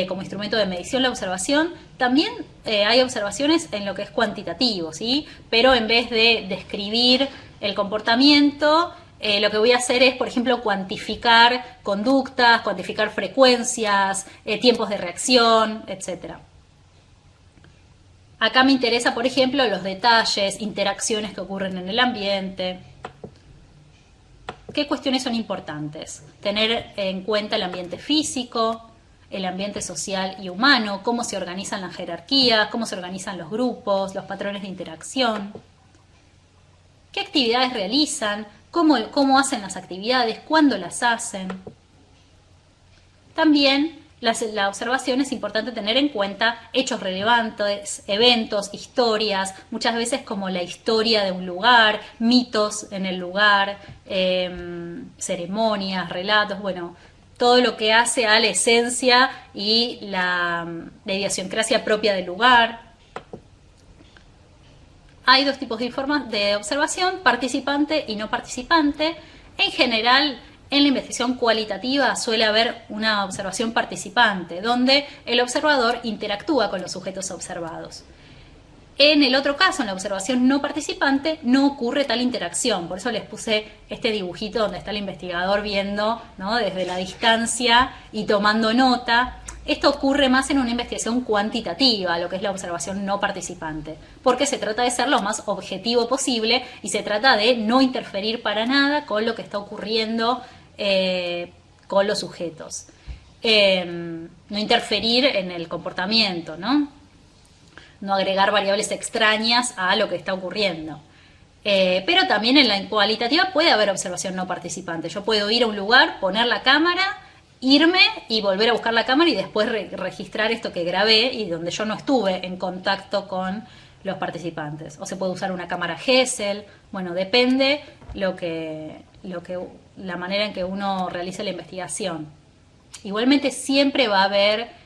como instrumento de medición la observación. También hay observaciones en lo que es cuantitativo, ¿sí? Pero en vez de describir el comportamiento, lo que voy a hacer es, por ejemplo, cuantificar conductas, cuantificar frecuencias, tiempos de reacción, etc. Acá me interesa, por ejemplo, los detalles, interacciones que ocurren en el ambiente. ¿Qué cuestiones son importantes? Tener en cuenta el ambiente físico, el ambiente social y humano, cómo se organizan las jerarquías, cómo se organizan los grupos, los patrones de interacción. ¿Qué actividades realizan? ¿Cómo hacen las actividades? ¿Cuándo las hacen? También la observación es importante tener en cuenta hechos relevantes, eventos, historias, muchas veces como la historia de un lugar, mitos en el lugar, ceremonias, relatos, bueno, todo lo que hace a la esencia y la idiosincrasia propia del lugar. Hay dos tipos de observación: participante y no participante. En general, en la investigación cualitativa suele haber una observación participante, donde el observador interactúa con los sujetos observados. En el otro caso, en la observación no participante, no ocurre tal interacción. Por eso les puse este dibujito donde está el investigador viendo, ¿no?, desde la distancia y tomando nota. Esto ocurre más en una investigación cuantitativa, lo que es la observación no participante, porque se trata de ser lo más objetivo posible y se trata de no interferir para nada con lo que está ocurriendo con los sujetos. No interferir en el comportamiento, ¿no? No agregar variables extrañas a lo que está ocurriendo. Pero también en la cualitativa puede haber observación no participante. Yo puedo ir a un lugar, poner la cámara, irme y volver a buscar la cámara y después registrar esto que grabé y donde yo no estuve en contacto con los participantes. O se puede usar una cámara Gesell. Bueno, depende la manera en que uno realice la investigación. Igualmente siempre va a haber...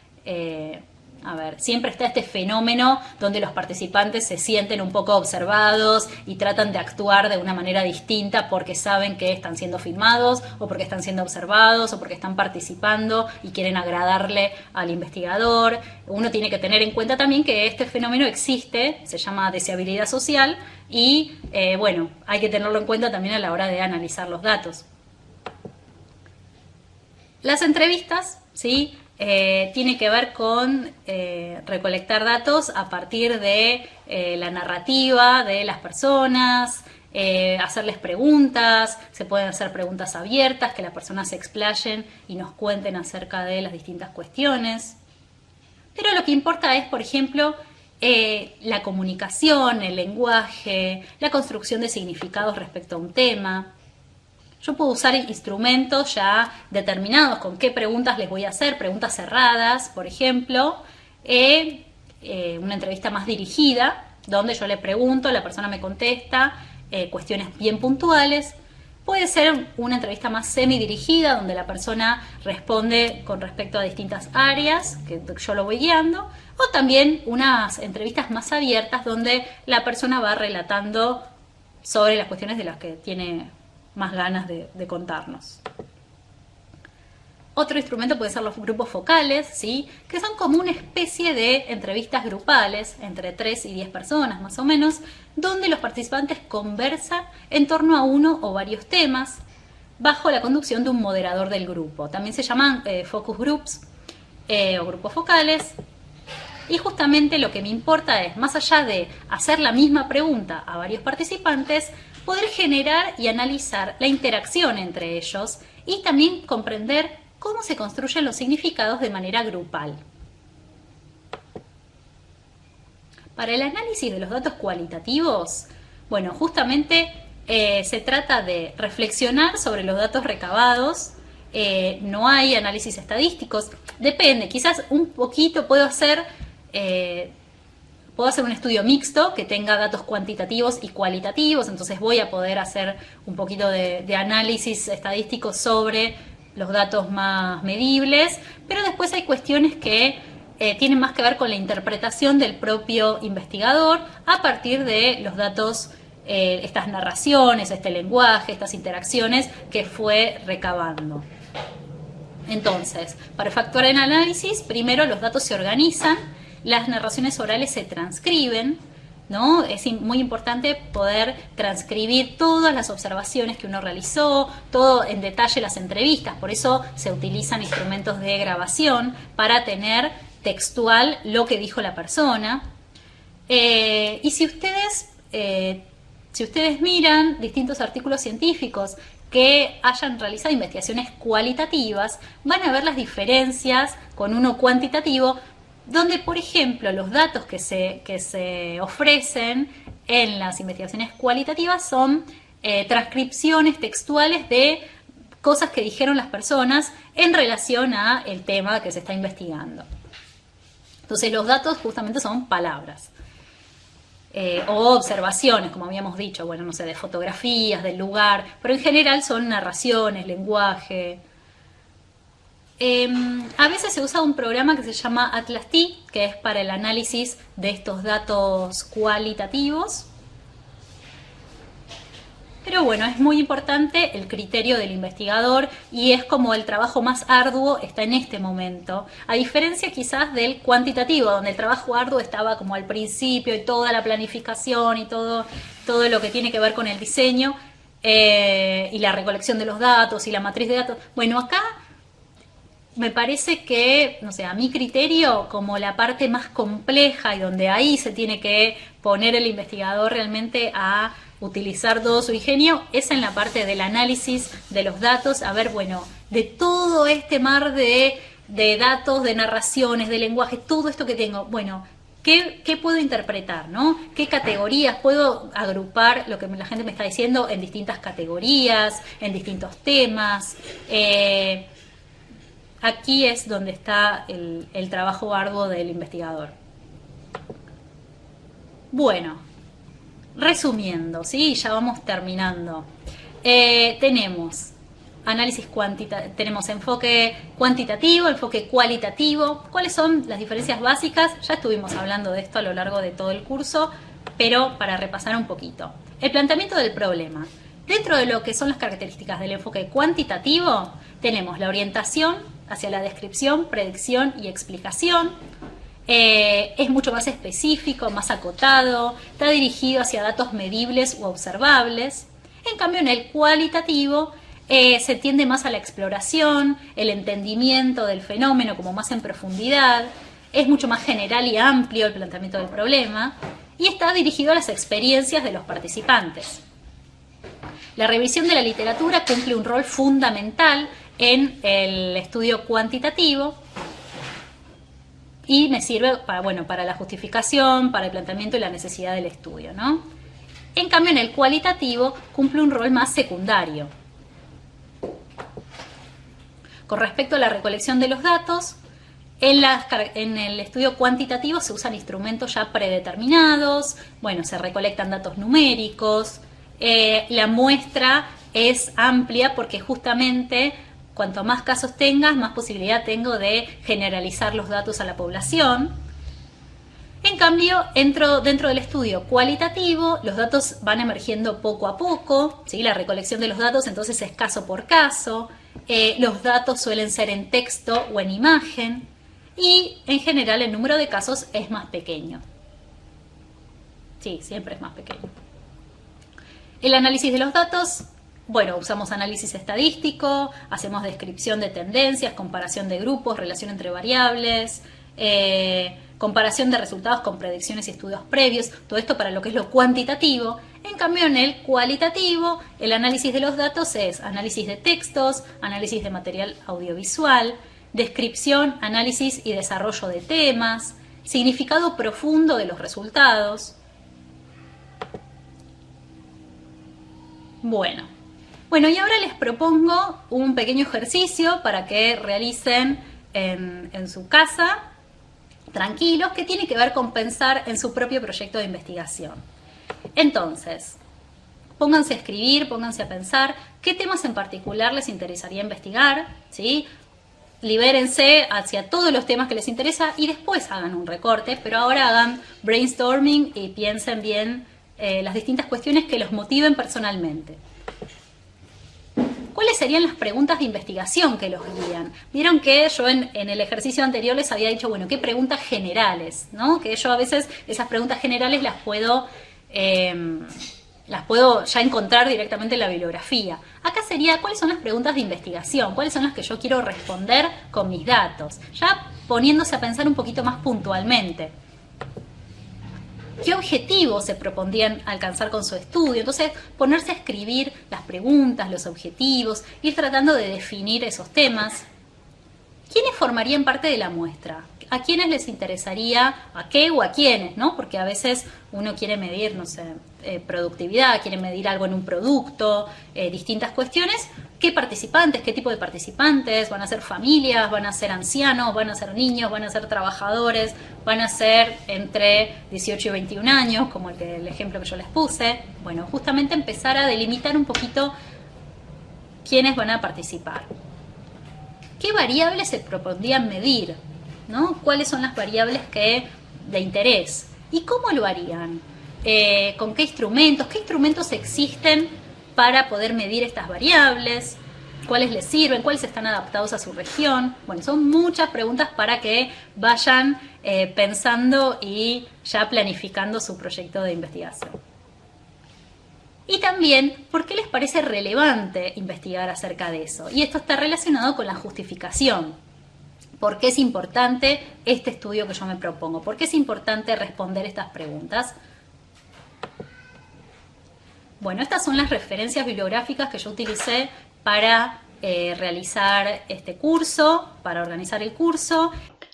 siempre está este fenómeno donde los participantes se sienten un poco observados y tratan de actuar de una manera distinta porque saben que están siendo filmados o porque están siendo observados o porque están participando y quieren agradarle al investigador. Uno tiene que tener en cuenta también que este fenómeno existe, se llama deseabilidad social y bueno, hay que tenerlo en cuenta también a la hora de analizar los datos. Las entrevistas, ¿sí? Tiene que ver con recolectar datos a partir de la narrativa de las personas, hacerles preguntas, se pueden hacer preguntas abiertas, que las personas se explayen y nos cuenten acerca de las distintas cuestiones. Pero lo que importa es, por ejemplo, la comunicación, el lenguaje, la construcción de significados respecto a un tema. Yo puedo usar instrumentos ya determinados con qué preguntas les voy a hacer, preguntas cerradas, por ejemplo, una entrevista más dirigida, donde yo le pregunto, la persona me contesta, cuestiones bien puntuales. Puede ser una entrevista más semidirigida, donde la persona responde con respecto a distintas áreas, que yo lo voy guiando, o también unas entrevistas más abiertas, donde la persona va relatando sobre las cuestiones de las que tiene más ganas de contarnos. Otro instrumento puede ser los grupos focales, ¿sí? Que son como una especie de entrevistas grupales, entre 3 y 10 personas más o menos, donde los participantes conversan en torno a uno o varios temas, bajo la conducción de un moderador del grupo. También se llaman focus groups o grupos focales. Y justamente lo que me importa es, más allá de hacer la misma pregunta a varios participantes, poder generar y analizar la interacción entre ellos y también comprender cómo se construyen los significados de manera grupal. Para el análisis de los datos cualitativos, bueno, justamente se trata de reflexionar sobre los datos recabados. No hay análisis estadísticos, depende, quizás un poquito puedo hacer un estudio mixto que tenga datos cuantitativos y cualitativos, entonces voy a poder hacer un poquito de análisis estadístico sobre los datos más medibles, pero después hay cuestiones que tienen más que ver con la interpretación del propio investigador a partir de los datos, estas narraciones, este lenguaje, estas interacciones que fue recabando. Entonces, para efectuar el análisis, primero los datos se organizan, las narraciones orales se transcriben, ¿no? Es muy importante poder transcribir todas las observaciones que uno realizó, todo en detalle las entrevistas, por eso se utilizan instrumentos de grabación para tener textual lo que dijo la persona. Y si ustedes miran distintos artículos científicos que hayan realizado investigaciones cualitativas, van a ver las diferencias con uno cuantitativo, donde, por ejemplo, los datos que se ofrecen en las investigaciones cualitativas son transcripciones textuales de cosas que dijeron las personas en relación a el tema que se está investigando. Entonces, los datos justamente son palabras o observaciones, como habíamos dicho, bueno, no sé, de fotografías, del lugar, pero en general son narraciones, lenguaje. A veces se usa un programa que se llama Atlas-T, que es para el análisis de estos datos cualitativos. Pero bueno, es muy importante el criterio del investigador y es como el trabajo más arduo está en este momento. A diferencia quizás del cuantitativo, donde el trabajo arduo estaba como al principio y toda la planificación y todo lo que tiene que ver con el diseño y la recolección de los datos y la matriz de datos. Bueno, acá me parece que, no sé, a mi criterio, como la parte más compleja y donde ahí se tiene que poner el investigador realmente a utilizar todo su ingenio, es en la parte del análisis de los datos. A ver, bueno, de todo este mar de datos, de narraciones, de lenguaje, todo esto que tengo, bueno, ¿qué puedo interpretar, no? ¿Qué categorías puedo agrupar lo que la gente me está diciendo en distintas categorías, en distintos temas? Aquí es donde está el trabajo arduo del investigador. Bueno, resumiendo, ¿sí? Ya vamos terminando. Tenemos análisis tenemos enfoque cuantitativo, enfoque cualitativo. ¿Cuáles son las diferencias básicas? Ya estuvimos hablando de esto a lo largo de todo el curso, pero para repasar un poquito. El planteamiento del problema. Dentro de lo que son las características del enfoque cuantitativo, tenemos la orientación hacia la descripción, predicción y explicación. Es mucho más específico, más acotado, está dirigido hacia datos medibles u observables. En cambio, en el cualitativo Se tiende más a la exploración, el entendimiento del fenómeno como más en profundidad, es mucho más general y amplio el planteamiento del problema y está dirigido a las experiencias de los participantes. La revisión de la literatura cumple un rol fundamental en el estudio cuantitativo y me sirve para la justificación, para el planteamiento y la necesidad del estudio, ¿no? En cambio, en el cualitativo cumple un rol más secundario. Con respecto a la recolección de los datos, en el estudio cuantitativo se usan instrumentos ya predeterminados, se recolectan datos numéricos, la muestra es amplia porque justamente cuanto más casos tengas, más posibilidad tengo de generalizar los datos a la población. En cambio, dentro del estudio cualitativo, los datos van emergiendo poco a poco, ¿sí? La recolección de los datos entonces es caso por caso, los datos suelen ser en texto o en imagen y en general el número de casos es más pequeño. Sí, siempre es más pequeño. El análisis de los datos, usamos análisis estadístico, hacemos descripción de tendencias, comparación de grupos, relación entre variables, comparación de resultados con predicciones y estudios previos, todo esto para lo que es lo cuantitativo. En cambio, en el cualitativo, el análisis de los datos es análisis de textos, análisis de material audiovisual, descripción, análisis y desarrollo de temas, significado profundo de los resultados. Bueno, y ahora les propongo un pequeño ejercicio para que realicen en su casa, tranquilos, que tiene que ver con pensar en su propio proyecto de investigación. Entonces, pónganse a escribir, pónganse a pensar qué temas en particular les interesaría investigar, ¿sí? Libérense hacia todos los temas que les interesa y después hagan un recorte, pero ahora hagan brainstorming y piensen bien las distintas cuestiones que los motiven personalmente. ¿Cuáles serían las preguntas de investigación que los guían? Vieron que yo en el ejercicio anterior les había dicho, ¿qué preguntas generales? ¿No? Que yo a veces esas preguntas generales las puedo ya encontrar directamente en la bibliografía. Acá sería, ¿cuáles son las preguntas de investigación? ¿Cuáles son las que yo quiero responder con mis datos? Ya poniéndose a pensar un poquito más puntualmente. ¿Qué objetivos se propondrían alcanzar con su estudio? Entonces, ponerse a escribir las preguntas, los objetivos, ir tratando de definir esos temas. ¿Quiénes formarían parte de la muestra? ¿A quiénes les interesaría? ¿A qué o a quiénes? ¿No? Porque a veces uno quiere medir, productividad, quiere medir algo en un producto, distintas cuestiones. ¿Qué participantes? ¿Qué tipo de participantes? ¿Van a ser familias? ¿Van a ser ancianos? ¿Van a ser niños? ¿Van a ser trabajadores? ¿Van a ser entre 18 y 21 años? Como el ejemplo que yo les puse. Justamente empezar a delimitar un poquito quiénes van a participar. ¿Qué variables se propondrían medir? ¿No? ¿Cuáles son las variables de interés? ¿Y cómo lo harían? ¿Con qué instrumentos? ¿Qué instrumentos existen para poder medir estas variables? ¿Cuáles les sirven? ¿Cuáles están adaptados a su región? Son muchas preguntas para que vayan pensando y ya planificando su proyecto de investigación. Y también, ¿por qué les parece relevante investigar acerca de eso? Y esto está relacionado con la justificación. ¿Por qué es importante este estudio que yo me propongo? ¿Por qué es importante responder estas preguntas? Estas son las referencias bibliográficas que yo utilicé para realizar este curso, para organizar el curso.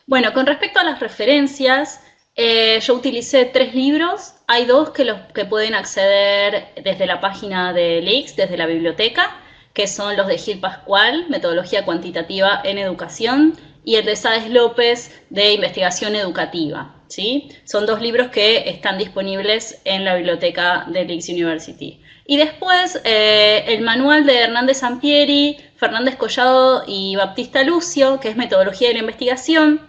Con respecto a las referencias, yo utilicé 3 libros. Hay 2 que pueden acceder desde la página de LICS, desde la biblioteca, que son los de Gil Pascual, Metodología Cuantitativa en Educación, y el de Sáez López, de Investigación Educativa, ¿sí? Son 2 libros que están disponibles en la biblioteca de LICS University. Y después el manual de Hernández Sampieri, Fernández Collado y Baptista Lucio, que es Metodología de la Investigación.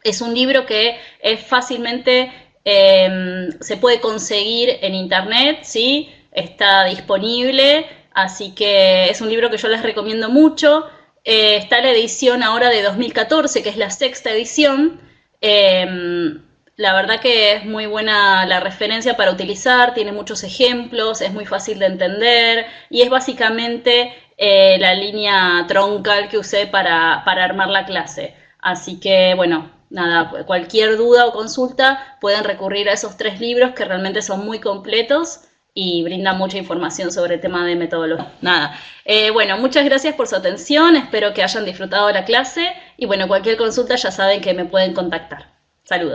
Es un libro que es fácilmente se puede conseguir en internet, ¿sí? Está disponible, así que es un libro que yo les recomiendo mucho. Está la edición ahora de 2014, que es la 6ª edición. La verdad que es muy buena la referencia para utilizar, tiene muchos ejemplos, es muy fácil de entender y es básicamente la línea troncal que usé para armar la clase. Así que, bueno, nada, cualquier duda o consulta pueden recurrir a esos 3 libros que realmente son muy completos y brindan mucha información sobre el tema de metodología. Nada, bueno, muchas gracias por su atención, espero que hayan disfrutado la clase y bueno, cualquier consulta ya saben que me pueden contactar. Saludos.